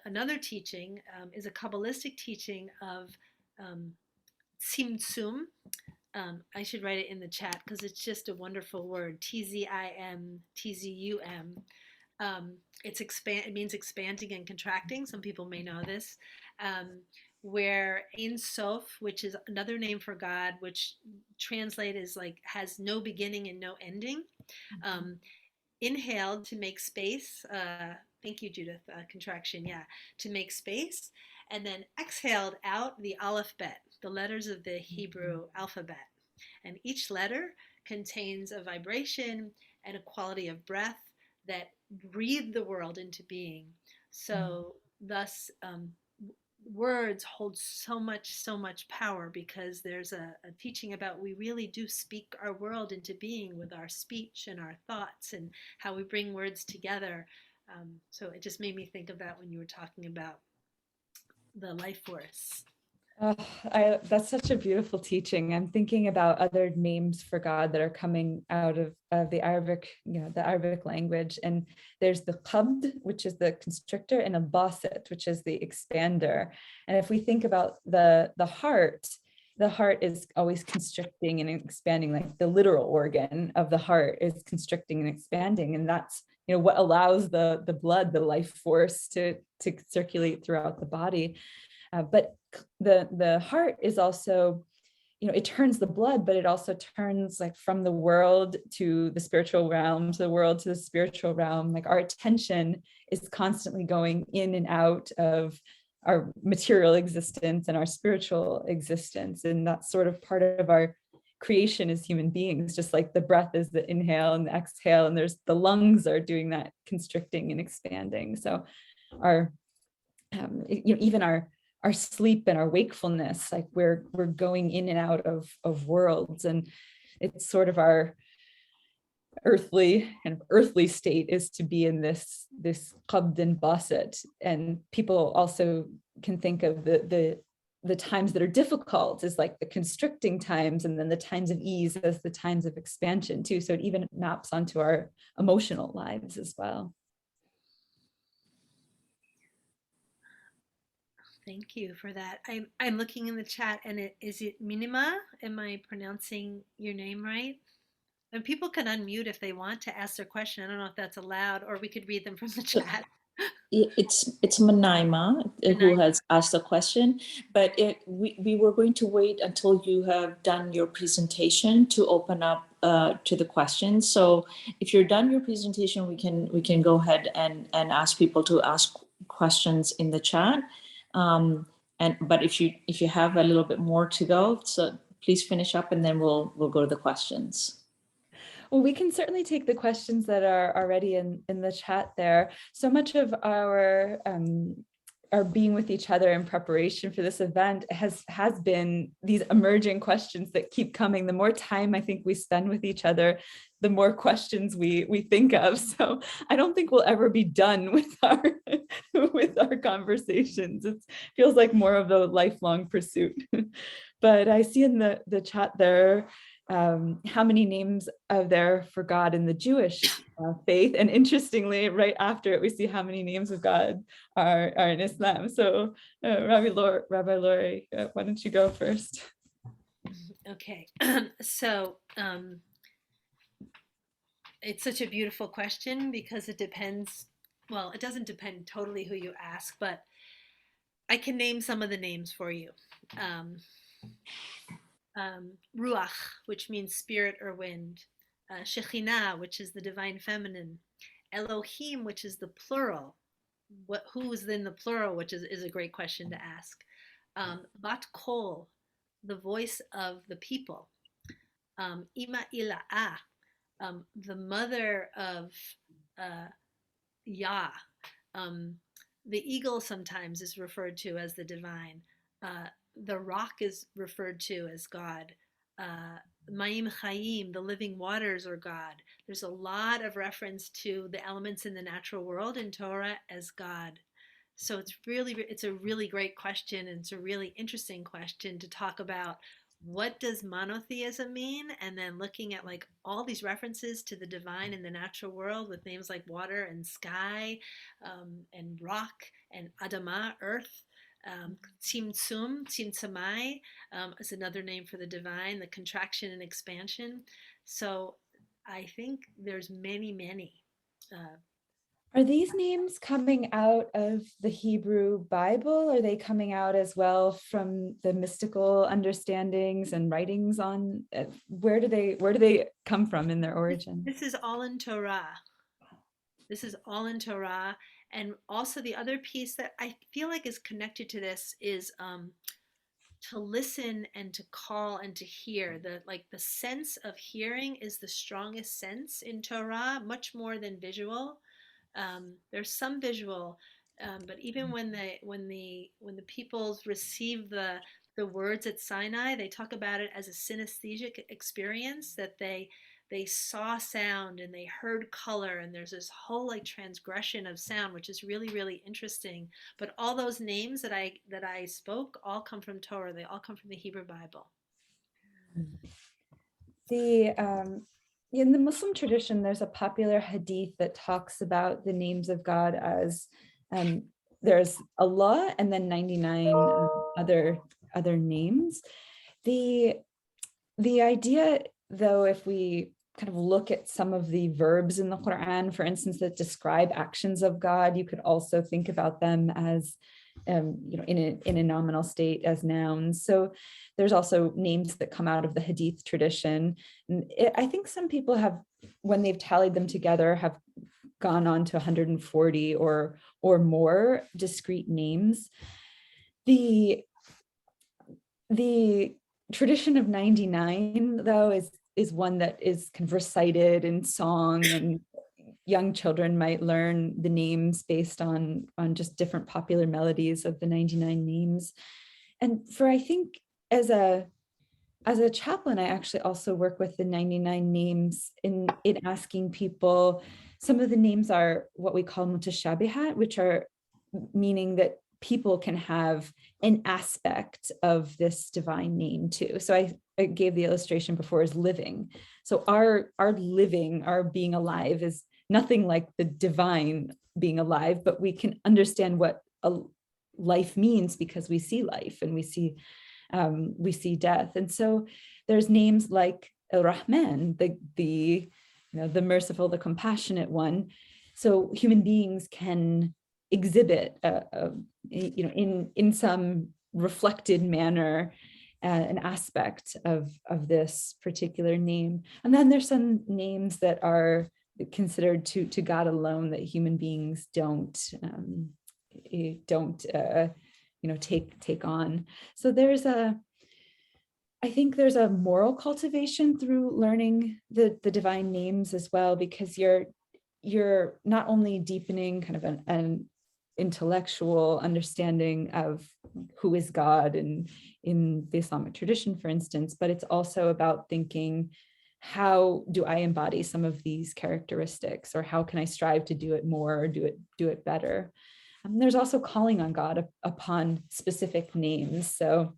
another teaching is a Kabbalistic teaching of tzimtzum. I should write it in the chat because it's just a wonderful word. Tzim, tzum. It means expanding and contracting. Some people may know this. Where Ein Sof, which is another name for God, which translate is like has no beginning and no ending. Inhaled to make space. Thank you, Judith. Contraction, yeah, to make space. And then exhaled out the aleph bet, the letters of the Hebrew alphabet. And each letter contains a vibration and a quality of breath that breathe the world into being. So, thus, words hold so much power, because there's a teaching about we really do speak our world into being with our speech and our thoughts and how we bring words together. So it just made me think of that when you were talking about the life force. Oh, that's such a beautiful teaching. I'm thinking about other names for God that are coming out of the Arabic, the Arabic language. And there's the qabd, which is the constrictor, and a basit, which is the expander. And if we think about the heart is always constricting and expanding, like the literal organ of the heart is constricting and expanding. And that's, what allows the blood, the life force to circulate throughout the body. But the heart is also, it turns the blood, but it also turns like from the world to the spiritual realm, to the world to the spiritual realm. Like our attention is constantly going in and out of our material existence and our spiritual existence. And that's sort of part of our creation as human beings, just like the breath is the inhale and the exhale, and there's the lungs are doing that constricting and expanding. So our, even our sleep and our wakefulness, like we're going in and out of worlds, and it's sort of our earthly state is to be in this qabd and basit. And people also can think of the times that are difficult as like the constricting times, and then the times of ease as the times of expansion too. So it even maps onto our emotional lives as well. Thank you for that. I'm looking in the chat, and is it Minima? Am I pronouncing your name right? And people can unmute if they want to ask their question. I don't know if that's allowed, or we could read them from the chat. It's Manaima who has asked the question, but we were going to wait until you have done your presentation to open up to the questions. So if you're done your presentation, we can go ahead and ask people to ask questions in the chat. But if you have a little bit more to go, so please finish up, and then we'll go to the questions. Well, we can certainly take the questions that are already in the chat there. So much of our being with each other in preparation for this event has been these emerging questions that keep coming. The more time I think we spend with each other, the more questions we think of. So I don't think we'll ever be done with our conversations. It feels like more of a lifelong pursuit. But I see in the chat there, how many names are there for God in the Jewish faith? And interestingly, right after it, we see how many names of God are in Islam. So Rabbi Lori, why don't you go first? Okay, so it's such a beautiful question, because it depends, well, it doesn't depend totally who you ask, but I can name some of the names for you. Ruach, which means spirit or wind, Shekhinah, which is the divine feminine, Elohim, which is the plural. Who is in the plural, which is a great question to ask. Bat Kol, the voice of the people. Ima Ila'ah, the mother of Yah. The eagle sometimes is referred to as the divine. The rock is referred to as God. Ma'im Chaim, the living waters, or God. There's a lot of reference to the elements in the natural world in Torah as God. So it's a really great question, and it's a really interesting question to talk about. What does monotheism mean? And then looking at like all these references to the divine in the natural world with names like water and sky, and rock and Adama, earth. Tzimtzum, Tzimtzamai is another name for the divine, the contraction and expansion. So I think there's many. Are these names coming out of the Hebrew Bible? Are they coming out as well from the mystical understandings and writings on? Where do they come from in their origin? This is all in Torah. This is all in Torah. And also the other piece that I feel like is connected to this is to listen and to call and to hear. The sense of hearing is the strongest sense in Torah, much more than visual. There's some visual, but even when the peoples receive the words at Sinai, they talk about it as a synesthetic experience, that they saw sound and they heard color, and there's this whole like transgression of sound, which is really, really interesting. But all those names that I spoke all come from Torah. They all come from the Hebrew Bible. In the Muslim tradition, there's a popular hadith that talks about the names of God as there's Allah and then 99 other names. The idea, though, if we kind of look at some of the verbs in the Quran, for instance, that describe actions of God, you could also think about them as in a nominal state as nouns. So there's also names that come out of the hadith tradition. And I think some people have, when they've tallied them together, have gone on to 140 or more discrete names. The tradition of 99, though, is one that is kind of recited in song, and young children might learn the names based on just different popular melodies of the 99 names. And I think as a chaplain, I actually also work with the 99 names in asking people. Some of the names are what we call mutashabihat, which are meaning that people can have an aspect of this divine name too. So I gave the illustration before as living. So our living, our being alive is nothing like the divine being alive, but we can understand what a life means because we see life and we see death. And so there's names like Rahman, the merciful, the compassionate one. So human beings can exhibit in some reflected manner an aspect of this particular name. And then there's some names that are considered to God alone, that human beings don't take on. So I think there's a moral cultivation through learning the divine names as well, because you're not only deepening kind of an intellectual understanding of who is God in the Islamic tradition, for instance, but it's also about thinking, how do I embody some of these characteristics, or how can I strive to do it more or do it better? There's also calling on God upon specific names. So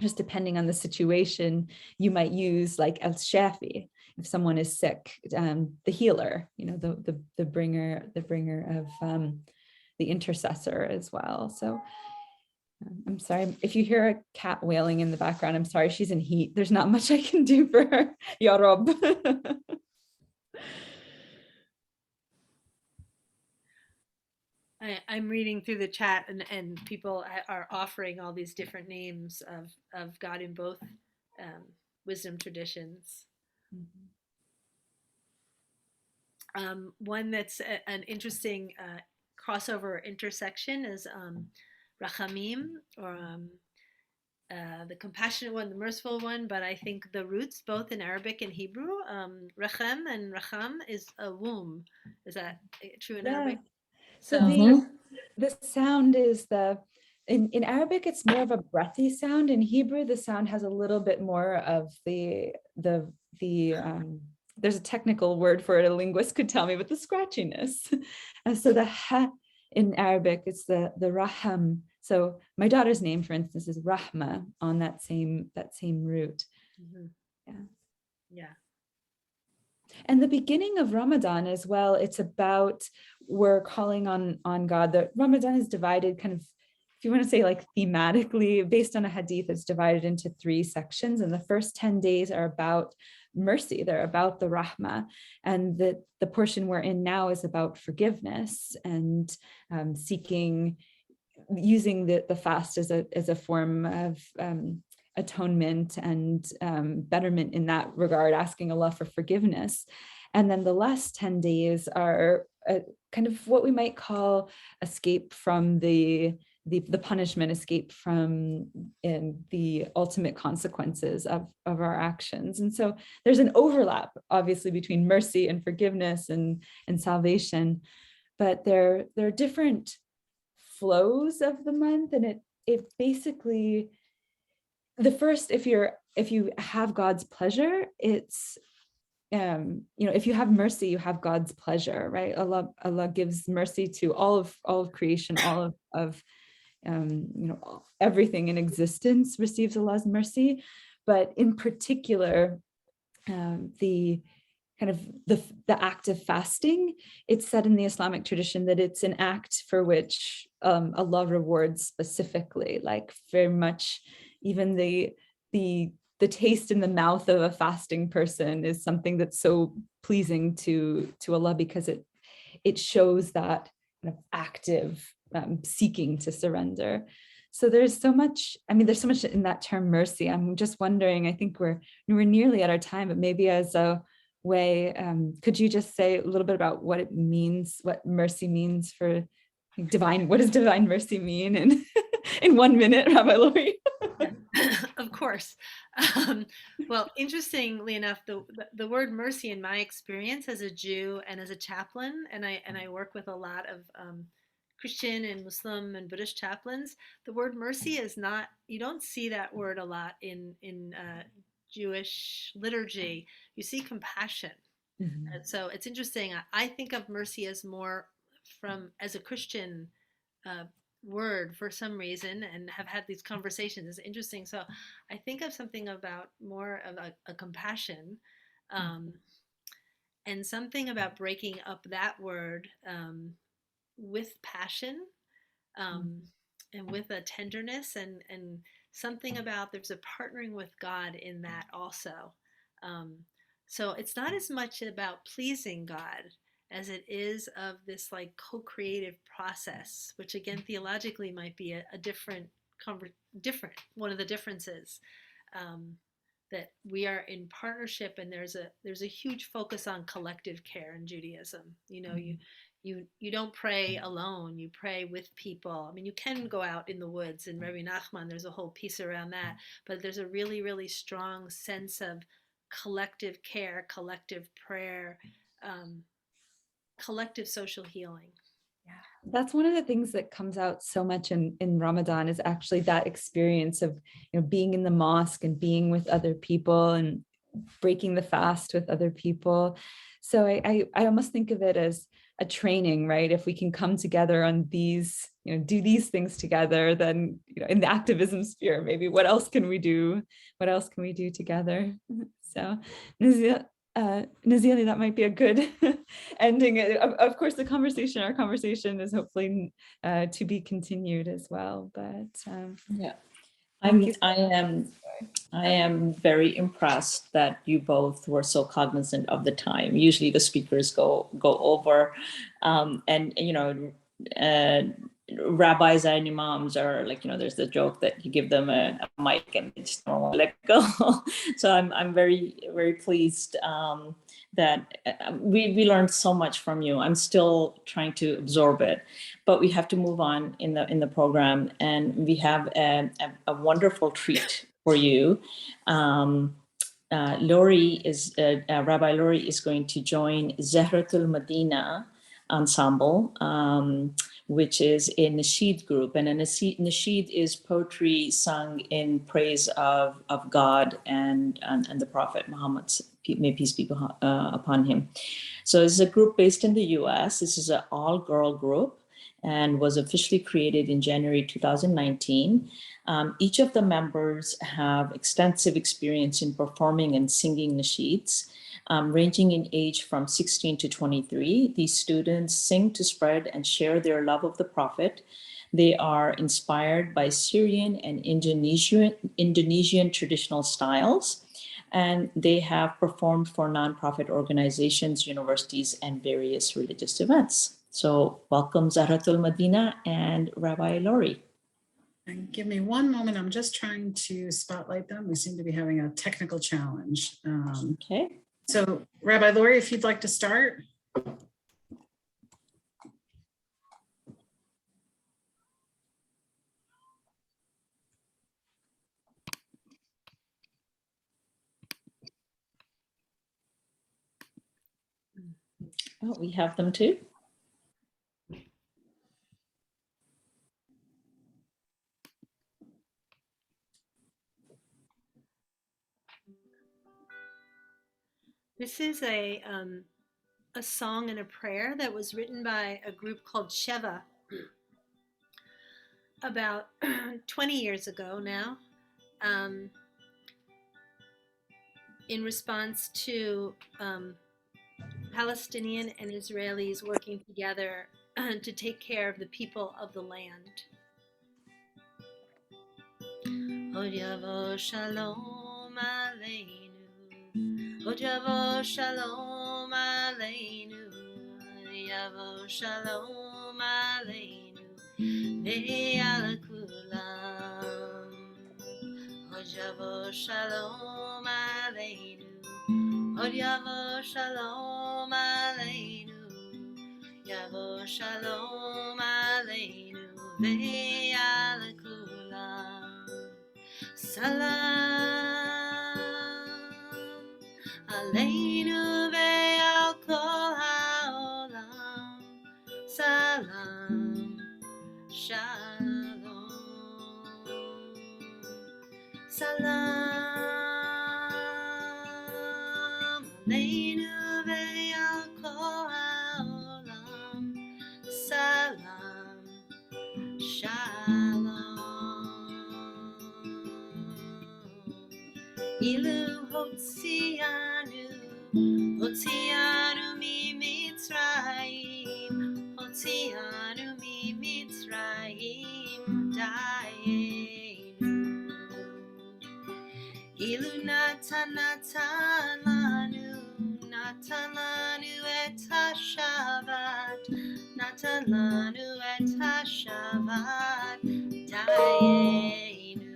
just depending on the situation, you might use like El Shafi, if someone is sick, the healer, the bringer of the intercessor as well. So I'm sorry if you hear a cat wailing in the background. I'm sorry, she's in heat. There's not much I can do for her. Ya Rab. I'm reading through the chat, and people are offering all these different names of God in both wisdom traditions. One that's an interesting crossover intersection is Rachamim, or the compassionate one, the merciful one. But I think the roots, both in Arabic and Hebrew, Rachem and Racham, is a womb. Is that true in Arabic? So the sound is in Arabic, it's more of a breathy sound. In Hebrew, the sound has a little bit more of the there's a technical word for it, a linguist could tell me, but the scratchiness. So the ha in Arabic, it's the raham. So my daughter's name, for instance, is Rahma, on that same root. Yeah. And the beginning of Ramadan as well, it's about, we're calling on God. That Ramadan is divided kind of, if you want to say like thematically, based on a hadith, it's divided into 3 sections. And the first 10 days are about mercy. They're about the rahmah. And the portion we're in now is about forgiveness and using the fast as a form of atonement and betterment in that regard, asking Allah for forgiveness. And then the last 10 days are kind of what we might call escape from the the punishment, escape from the ultimate consequences of our actions. And so there's an overlap, obviously, between mercy and forgiveness and salvation, but there are different flows of the month. And it basically, the first, if you have God's pleasure, it's if you have mercy, you have God's pleasure, right? Allah gives mercy to all of creation, all of everything in existence receives Allah's mercy. But in particular, the kind of the act of fasting, it's said in the Islamic tradition that it's an act for which Allah rewards specifically, like very much. Even the taste in the mouth of a fasting person is something that's so pleasing to Allah, because it shows that kind of active seeking to surrender. So there's so much in that term mercy. I'm just wondering, I think we're nearly at our time, but maybe as a way, could you just say a little bit about what it means, what mercy means for divine, what does divine mercy mean in 1 minute, Rabbi Lori? Of course. Well, interestingly enough, the word mercy, in my experience as a Jew and as a chaplain, and I work with a lot of Christian and Muslim and Buddhist chaplains, the word mercy is not, you don't see that word a lot in Jewish liturgy. You see compassion. Mm-hmm. And so it's interesting. I think of mercy as more as a Christian word for some reason, and have had these conversations. It's interesting. So I think of something about more of a compassion, and something about breaking up that word with passion, and with a tenderness, and something about, there's a partnering with God in that also. So it's not as much about pleasing God as it is of this like co-creative process, which again theologically might be a different one of the differences, that we are in partnership, and there's a huge focus on collective care in Judaism. You don't pray alone, you pray with people. I mean, you can go out in the woods, and Rabbi Nachman, there's a whole piece around that, but there's a really, really strong sense of collective care, collective prayer, collective social healing. Yeah, that's one of the things that comes out so much in Ramadan, is actually that experience of being in the mosque and being with other people and breaking the fast with other people. So I almost think of it as a training, right? If we can come together on these, do these things together, then in the activism sphere, maybe what else can we do? What else can we do together? So Nazili, that might be a good ending. Of course, our conversation is hopefully to be continued as well. But yeah, I am very impressed that you both were so cognizant of the time. Usually the speakers go over, rabbis and imams are like, there's the joke that you give them a mic and they just don't want to let go. So I'm very, very pleased that we learned so much from you. I'm still trying to absorb it, but we have to move on in the program, and we have a wonderful treat for you. Rabbi Lori is going to join Zahratul Medina ensemble, which is a nasheed group, and a nasheed is poetry sung in praise of God and the Prophet Muhammad, may peace be upon him. So it's a group based in the US. This is an all-girl group and was officially created in January 2019. Each of the members have extensive experience in performing and singing nasheeds, ranging in age from 16 to 23. These students sing to spread and share their love of the Prophet. They are inspired by Syrian and Indonesian traditional styles, and they have performed for nonprofit organizations, universities, and various religious events. So welcome Zahratul Medina and Rabbi Lori. And give me one moment. I'm just trying to spotlight them. We seem to be having a technical challenge. Okay. So Rabbi Lori, if you'd like to start. Oh, we have them too. This is a song and a prayer that was written by a group called Sheva about 20 years ago now, in response to Palestinian and Israelis working together to take care of the people of the land. Od yavo shalom aleinu, Od yavo shalom aleinu, yavo shalom aleinu, ve'al kulam. Od yavo shalom aleinu, Od yavo shalom aleinu, yavo shalom aleinu, ve'al kulam. Salam aleinu ve'al kol ha'olam. Salam shalom. Salam aleinu ve'al kol ha'olam. Salam shalom. Ilu hotzianu, hotzianu mi Mitzrayim, hotzianu mi Mitzrayim, dayenu. Ilu natan lanu et hashavat, natan lanu et hashavat, dayenu.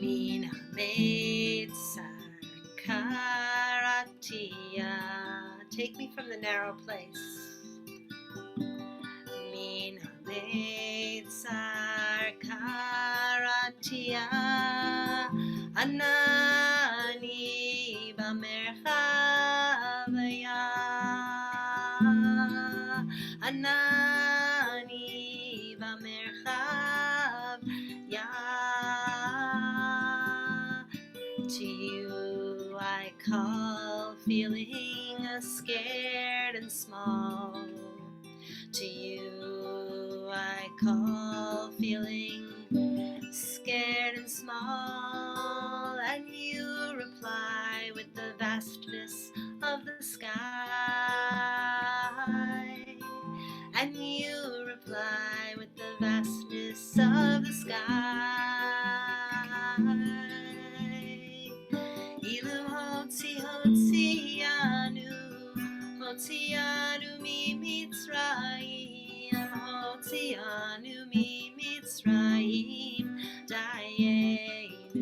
Min hametzar karatia, take me from the narrow place. Min hametzar karatia, anani b'merchavaya, anani b'merchav ya. To you I call, feeling scared and small. To you I call, feeling scared and small. And you reply with the vastness of the sky. And you reply with the vastness of the sky. Ilu hotzianu, hotzianu mi Mitzrayim, hotzianu mi Mitzrayim, dayenu.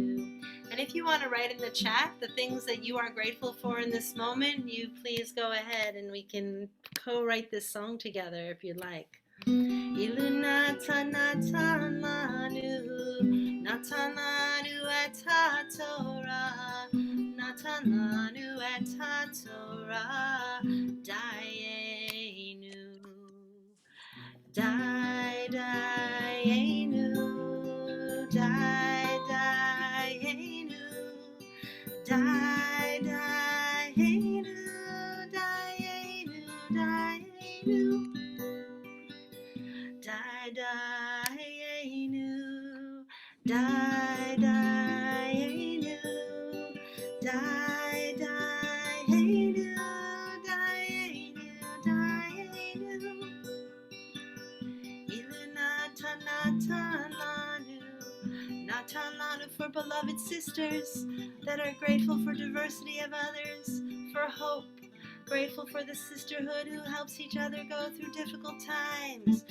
And if you want to write in the chat the things that you are grateful for in this moment, you please go ahead and we can co-write this song together if you'd like. Ilu natan lanu et ha-Torah, natan lanu et ha-Torah, dayenu, dayenu, dayenu, dayenu, dayenu, dayenu. Dayenu, dayenu, dayenu, dayenu, dayenu. Ilu natan lanu for beloved sisters that are grateful for diversity of others, for hope, grateful for the sisterhood who helps each other go through difficult times,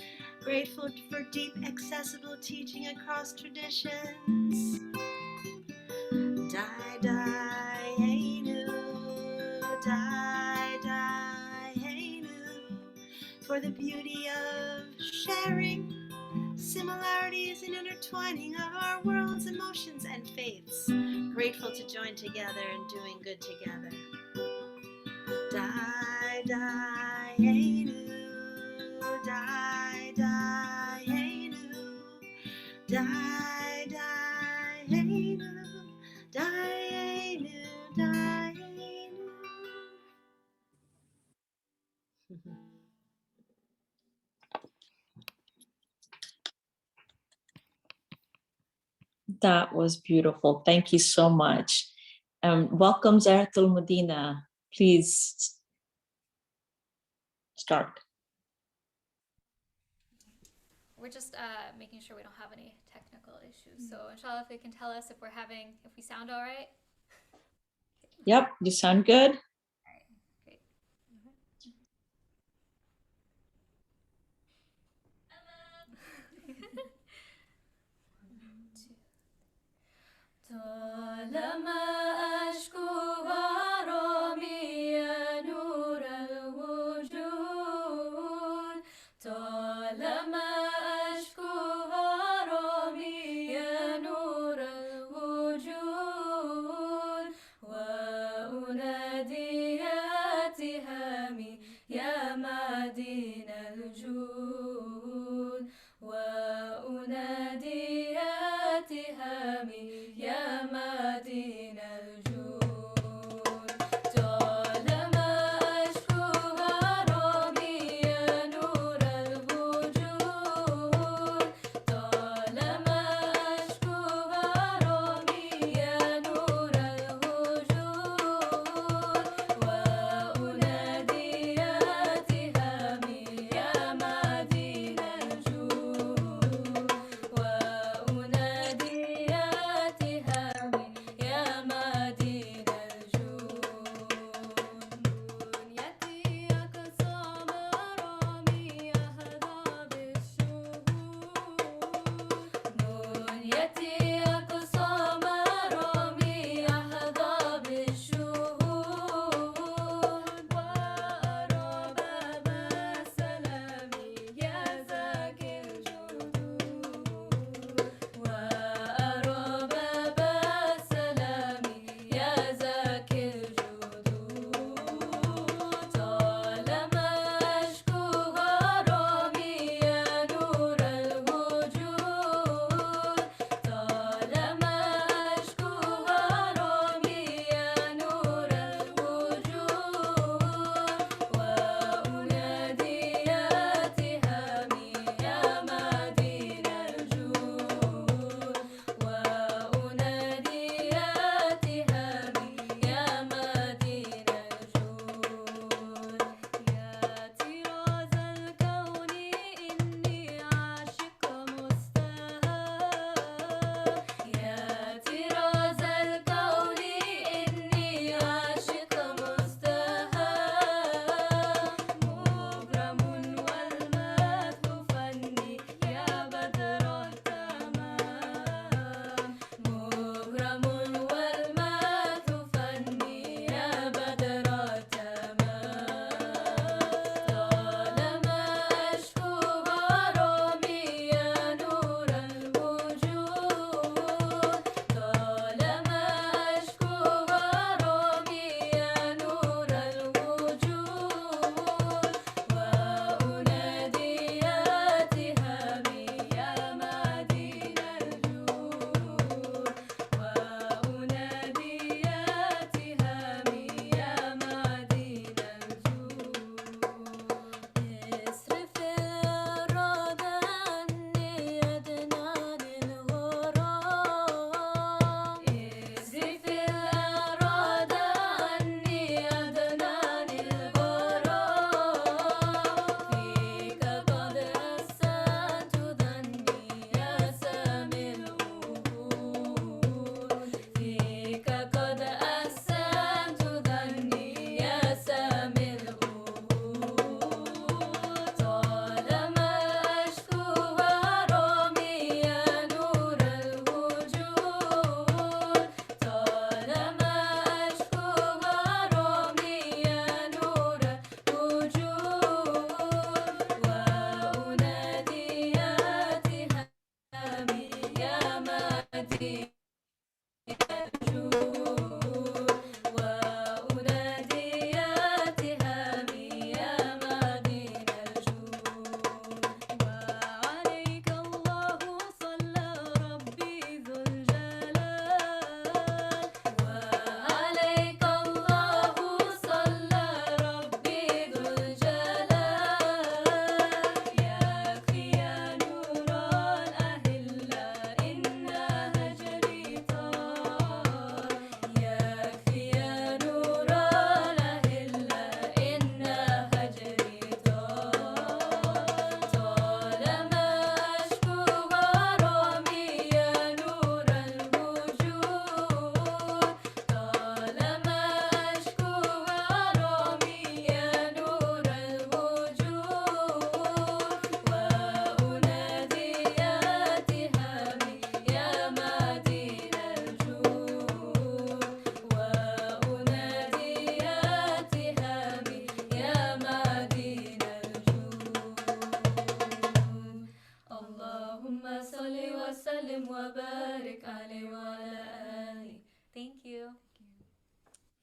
grateful for deep, accessible teaching across traditions. Dayenu, dayenu, for the beauty of sharing similarities and intertwining of our worlds, emotions, and faiths. grateful to join together and doing good together. Die, die, hey, die, die, hey, die, die, hey, die, hey, die, hey, That was beautiful. Thank you so much. Welcome, Zahratul Medina. Please start. We're just making sure we don't have any technical issues. So inshallah, if you can tell us if we sound all right. Yep, you sound good. All right, great. طالما أشكو غرامي يا نور الوجود طالما أشكو غرامي يا نور الوجود وأنادي يا تهامي يا معدن الجود وأنادي يا تهامي يا معدن الجود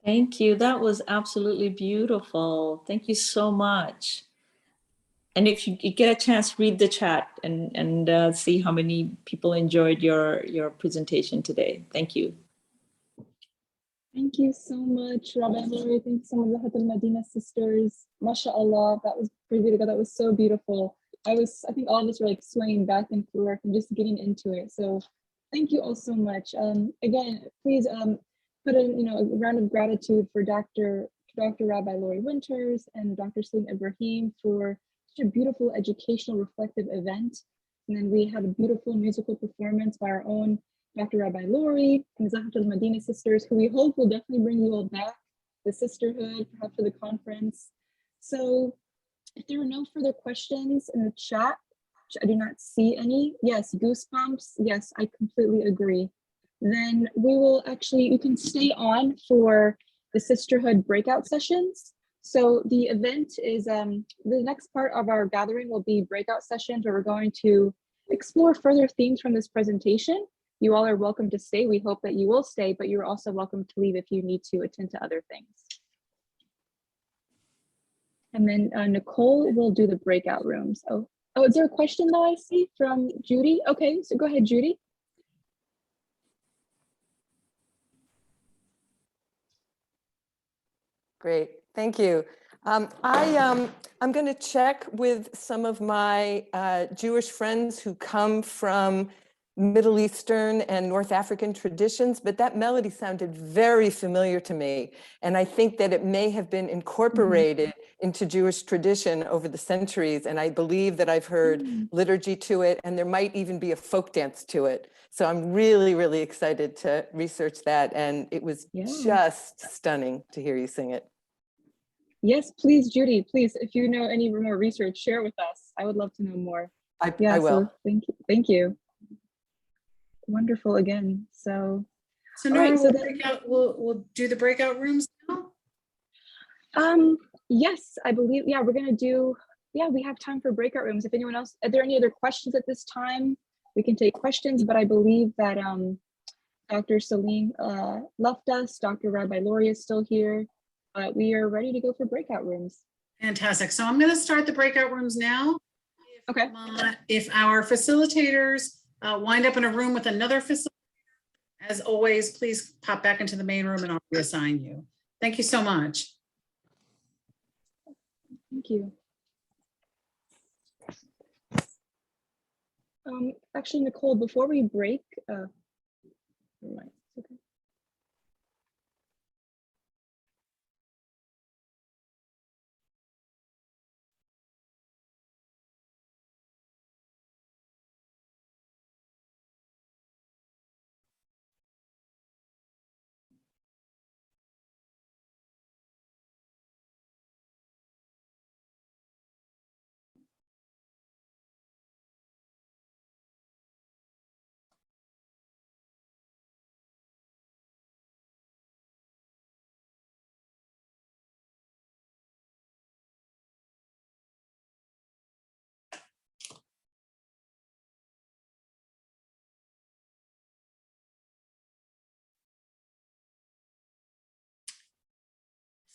Thank you. That was absolutely beautiful. Thank you so much. And if you get a chance, read the chat and see how many people enjoyed your presentation today. Thank you. Thank you so much, Rabbi Lori. Thank you so much, the Medina sisters. MashaAllah, that was pretty beautiful. That was so beautiful. I think all of us were like swaying back and forth and just getting into it. So thank you all so much. Again, please put in a round of gratitude for Dr. Rabbi Lori Wynters and Dr. Celene Ibrahim for such a beautiful educational reflective event. And then we had a beautiful musical performance by our own Dr. Rabbi Lori and the Medina sisters, who we hope will definitely bring you all back, the sisterhood, perhaps for the conference. So if there are no further questions in the chat, which I do not see any. Yes, goosebumps. Yes, I completely agree. Then you can stay on for the sisterhood breakout sessions. So the event is, the next part of our gathering will be breakout sessions where we're going to explore further themes from this presentation. You all are welcome to stay. We hope that you will stay, but you're also welcome to leave if you need to attend to other things. And then Nicole will do the breakout rooms. Oh, is there a question that I see from Judy? Okay, so go ahead, Judy. Great, thank you. I'm going to check with some of my Jewish friends who come from Middle Eastern and North African traditions, but that melody sounded very familiar to me. And I think that it may have been incorporated into Jewish tradition over the centuries. And I believe that I've heard liturgy to it, and there might even be a folk dance to it. So I'm really, really excited to research that. And it was just stunning to hear you sing it. Yes, please, Judy, please, if you know any more research, share with us. I would love to know more. I will. So thank you. Wonderful again. So Nora, we'll do the breakout rooms now? Yes, I believe, we're gonna do, we have time for breakout rooms. If anyone else, are there any other questions at this time? We can take questions, but I believe that Dr. Celene left us. Dr. Rabbi Lori is still here. We are ready to go for breakout rooms. Fantastic. So I'm going to start the breakout rooms now. Okay. If our facilitators wind up in a room with another facilitator, as always, please pop back into the main room and I'll reassign you. Thank you so much. Thank you. Actually, Nicole, before we break, never mind. Okay.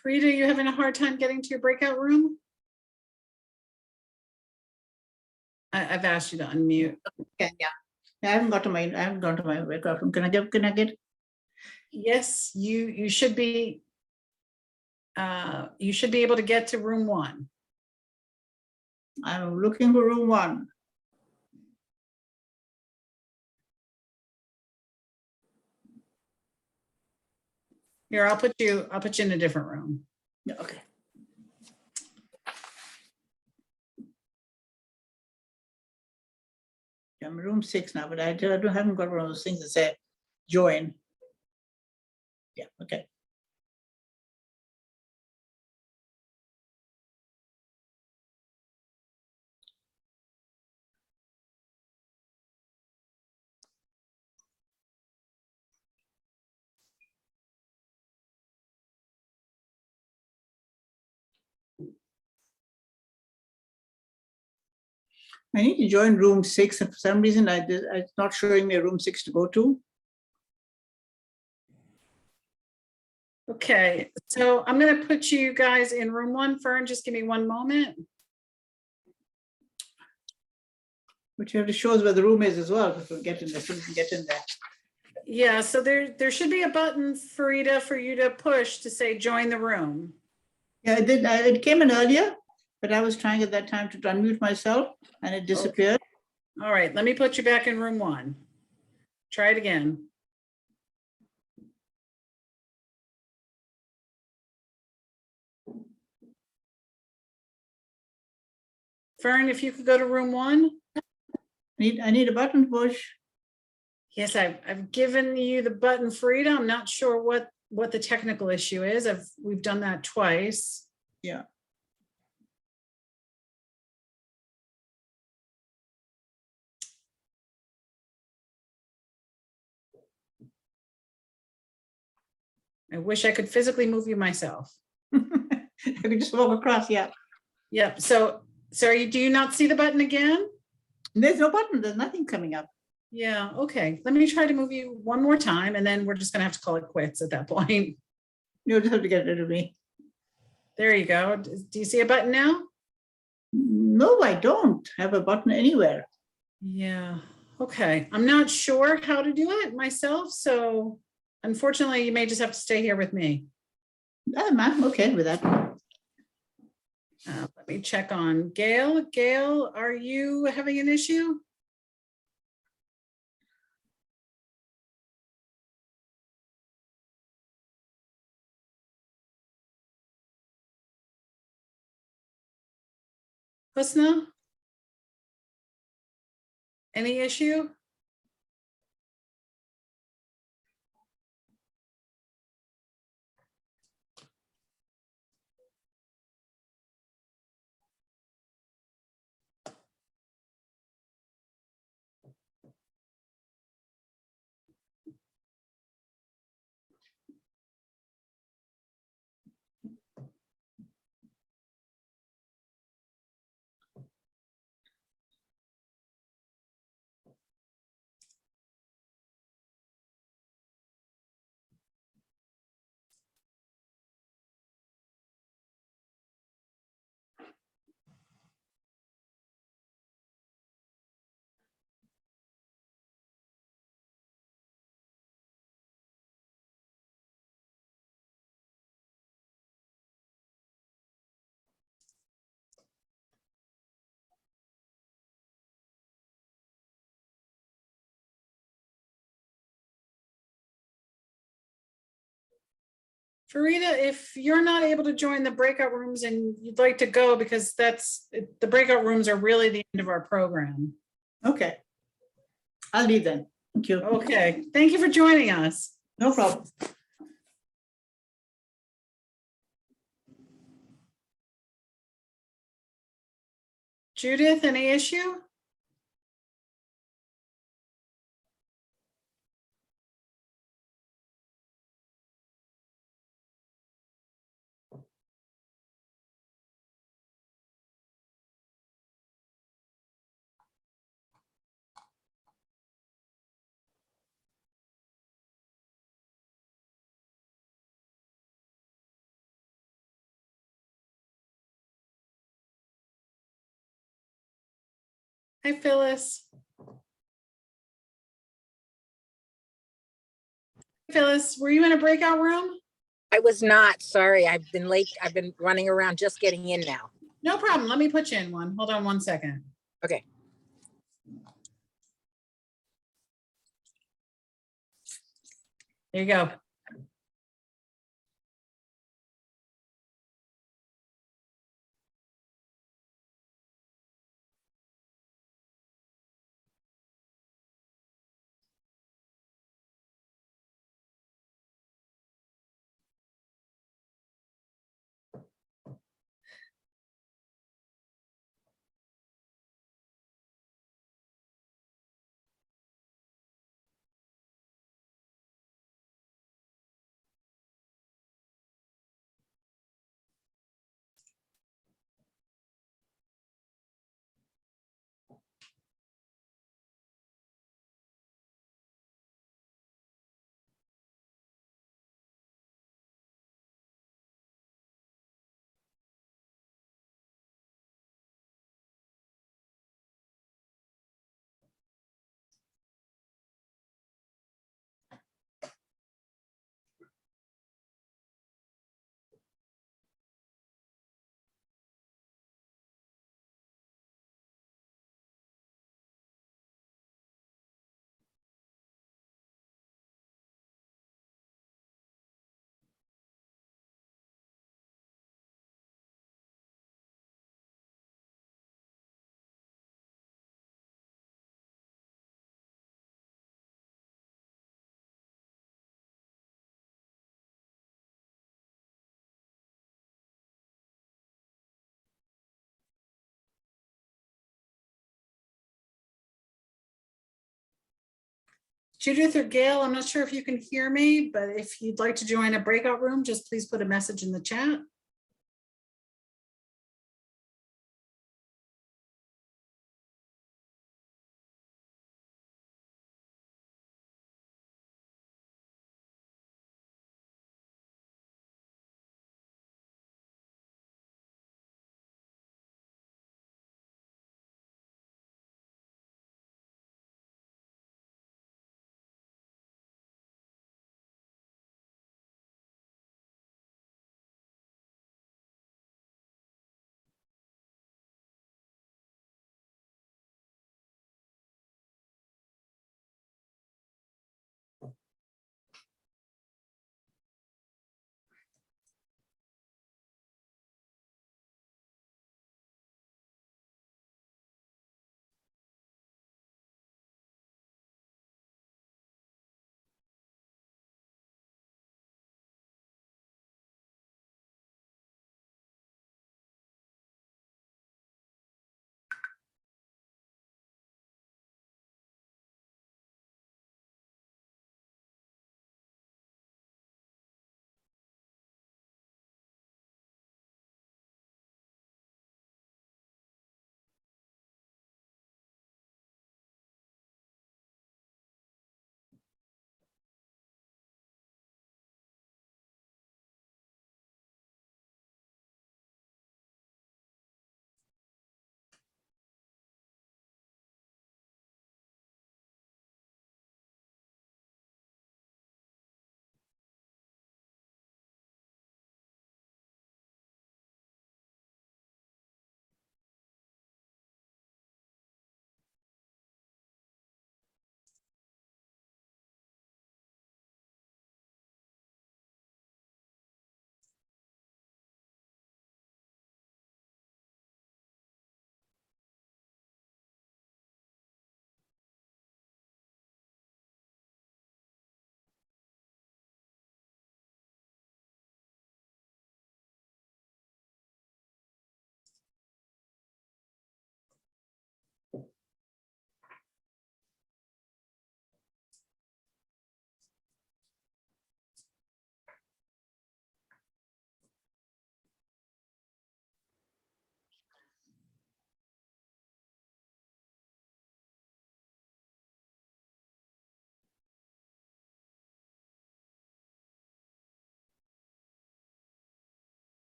Frida, you having a hard time getting to your breakout room? I've asked you to unmute. Okay, yeah. I haven't gone to my breakout room. Can I get? Yes, you should be able to get to room 1. I'm looking for room 1. Here, I'll put you in a different room. Yeah, okay. I'm in room 6 now, but I haven't got one of those things that say join. Yeah, okay. I need to join room 6, and for some reason it's not showing me a room 6 to go to. Okay, so I'm gonna put you guys in room 1. Fern, just give me one moment. But you have to show us where the room is as well, before we get in there, so we can get in there. Yeah, so there should be a button, Farida, for you to push to say join the room. Yeah, I did, it came in earlier, but I was trying at that time to unmute myself and it disappeared. All right, let me put you back in room 1. Try it again. Fern, if you could go to room 1. I need a button to push. Yes, I've given you the button, Farida. I'm not sure what the technical issue is. We've done that twice. Yeah. I wish I could physically move you myself. I could just walk across, yeah. Yep. So do you not see the button again? There's no button, there's nothing coming up. Yeah, okay. Let me try to move you one more time and then we're just gonna have to call it quits at that point. You'll just have to get rid of me. There you go. Do you see a button now? No, I don't have a button anywhere. Yeah, okay. I'm not sure how to do it myself, so unfortunately you may just have to stay here with me. I'm okay with that. Let me check on Gail. Gail, are you having an issue? Husna? Any issue? Farida, if you're not able to join the breakout rooms and you'd like to go, because the breakout rooms are really the end of our program. Okay. I'll leave then. Thank you. Okay, thank you for joining us. No problem. Judith, any issue? Hi, Phyllis. Phyllis, were you in a breakout room? I was not, sorry. I've been late. I've been running around just getting in now. No problem. Let me put you in one. Hold on one second. Okay. There you go. Judith or Gail, I'm not sure if you can hear me, but if you'd like to join a breakout room, just please put a message in the chat.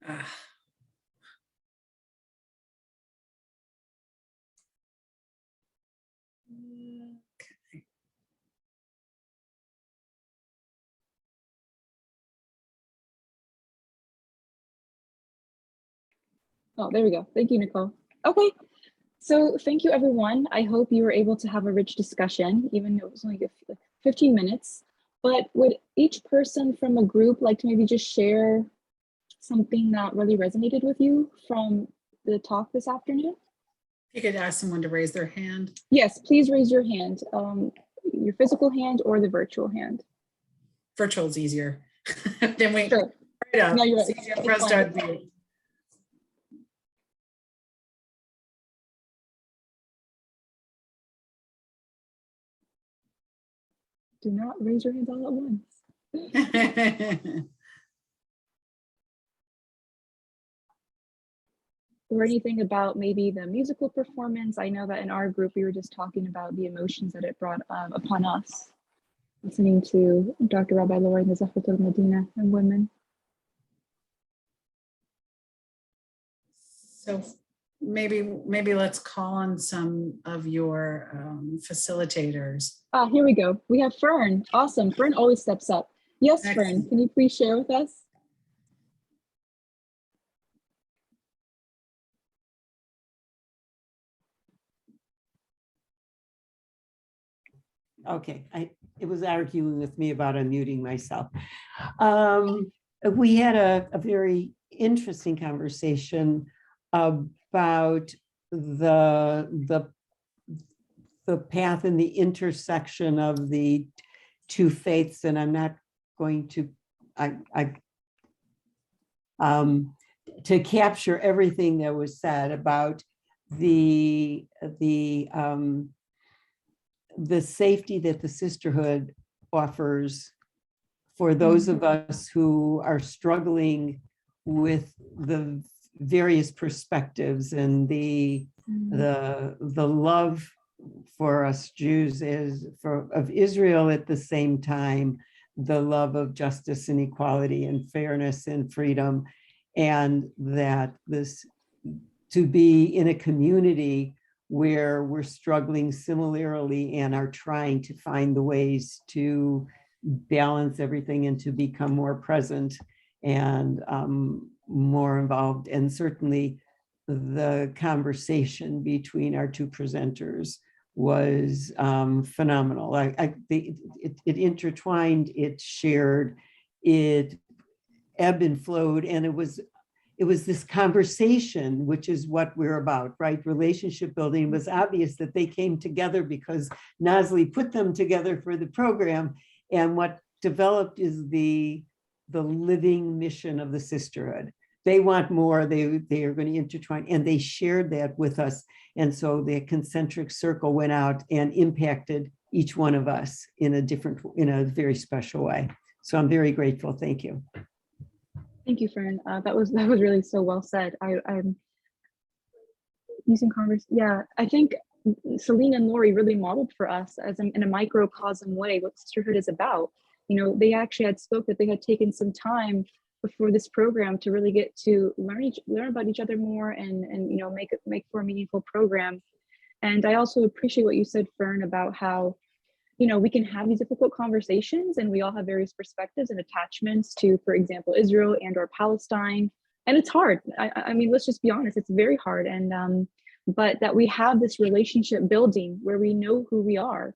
Ah. Okay. Oh, there we go. Thank you, Nicole. Okay, so thank you, everyone. I hope you were able to have a rich discussion, even though it was only 15 minutes. But would each person from a group like to maybe just share something that really resonated with you from the talk this afternoon? You could ask someone to raise their hand. Yes, please raise your hand, your physical hand or the virtual hand. Virtual is easier. Then we Sure. right up. No, you're right. It's easier It's for us to fine. unmute. Do not raise your hands all at once. Or anything about maybe the musical performance. I know that in our group, we were just talking about the emotions that it brought upon us, listening to Dr. Rabbi Lauren, the Zahratul Medina and women. So maybe let's call on some of your facilitators. Ah, here we go. We have Fern. Awesome. Fern always steps up. Yes, Fern, can you please share with us? Okay, it was arguing with me about unmuting myself. We had a very interesting conversation about the path and the intersection of the two faiths, and I'm not going to to capture everything that was said about the safety that the sisterhood offers for those of us who are struggling with the various perspectives, and the love for us Jews of Israel, at the same time, the love of justice and equality and fairness and freedom, and that to be in a community where we're struggling similarly and are trying to find the ways to balance everything and to become more present and more involved. And certainly the conversation between our two presenters was phenomenal. It intertwined, it shared, it ebbed and flowed, and it was this conversation, which is what we're about, right? Relationship building. It was obvious that they came together because Nasli put them together for the program, and what developed is the living mission of the sisterhood. They want more, they are going to intertwine, and they shared that with us. And so the concentric circle went out and impacted each one of us in a very special way. So I'm very grateful. Thank you. Thank you, Fern. That was really so well said. I'm using yeah, I think Celene and Lori really modeled for us in a microcosm way what sisterhood is about. You know, they actually had spoke that they had taken some time before this program to really get to learn about each other more, and you know, make for a meaningful program. And I also appreciate what you said, Fern, about how, you know, we can have these difficult conversations and we all have various perspectives and attachments to, for example, Israel and or Palestine. And it's hard. I mean, let's just be honest, it's very hard. And but that we have this relationship building where we know who we are,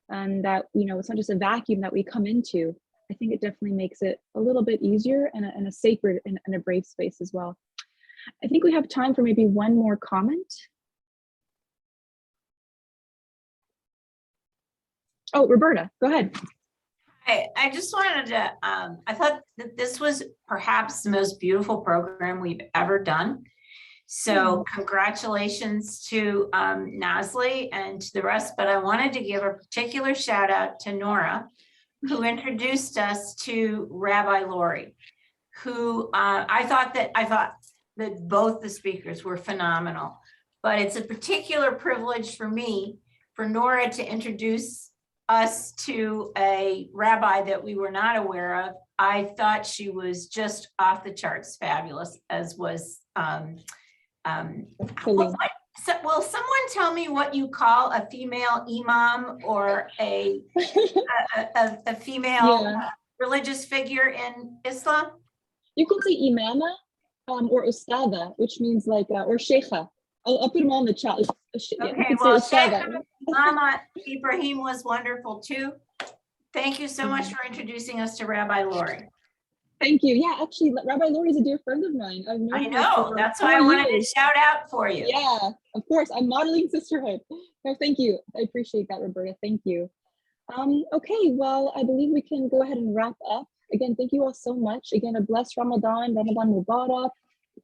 and that, you know, it's not just a vacuum that we come into. I think it definitely makes it a little bit easier and a sacred and a brave space as well. I think we have time for maybe one more comment. Oh, Roberta, go ahead. I just wanted to, I thought that this was perhaps the most beautiful program we've ever done. So congratulations to Nasli and to the rest, but I wanted to give a particular shout out to Nora, who introduced us to Rabbi Lori, who I thought that both the speakers were phenomenal, but it's a particular privilege for me, for Nora to introduce us to a rabbi that we were not aware of. I thought she was just off the charts fabulous, as was will someone tell me what you call a female imam or a female religious figure in Islam? You can say imama or ustada, which means like, or sheikha. I'll put them all in the chat. Okay, well, Mama Ibrahim was wonderful too. Thank you so much for introducing us to Rabbi Lori. Thank you. Yeah, actually, Rabbi Lori is a dear friend of mine. I've known I know, that's why I wanted to shout out for you. Yeah, of course. I'm modeling sisterhood. No, thank you. I appreciate that, Roberta. Thank you. Okay, well, I believe we can go ahead and wrap up. Again, thank you all so much. Again, a blessed Ramadan Mubarak,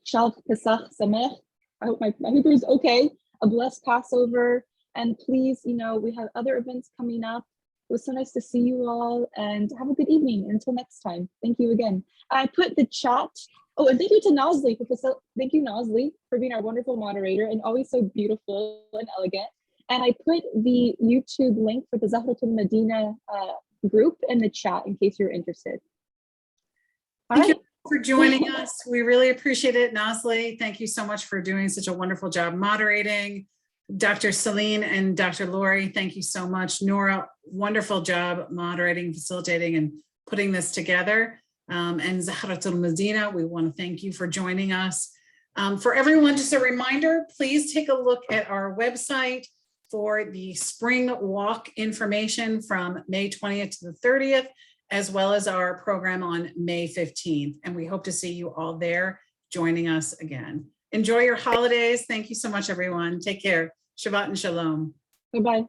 Shalv Pesach Samech. I hope my Hebrew is okay. A blessed Passover. And please, you know, we have other events coming up. It was so nice to see you all, and have a good evening. Until next time. Thank you again. I put the chat. Oh, and thank you to Nasli thank you, Nasli, for being our wonderful moderator and always so beautiful and elegant. And I put the YouTube link for the Zahratul Medina group in the chat in case you're interested. Thank you for joining us. We really appreciate it, Nasli. Thank you so much for doing such a wonderful job moderating. Dr. Celene and Dr. Lori, thank you so much. Nora, wonderful job moderating, facilitating, and putting this together. And Zahratul Medina, we want to thank you for joining us. For everyone, just a reminder, please take a look at our website for the spring walk information from May 20th to the 30th, as well as our program on May 15th. And we hope to see you all there joining us again. Enjoy your holidays. Thank you so much, everyone. Take care. Shabbat and shalom. Bye-bye.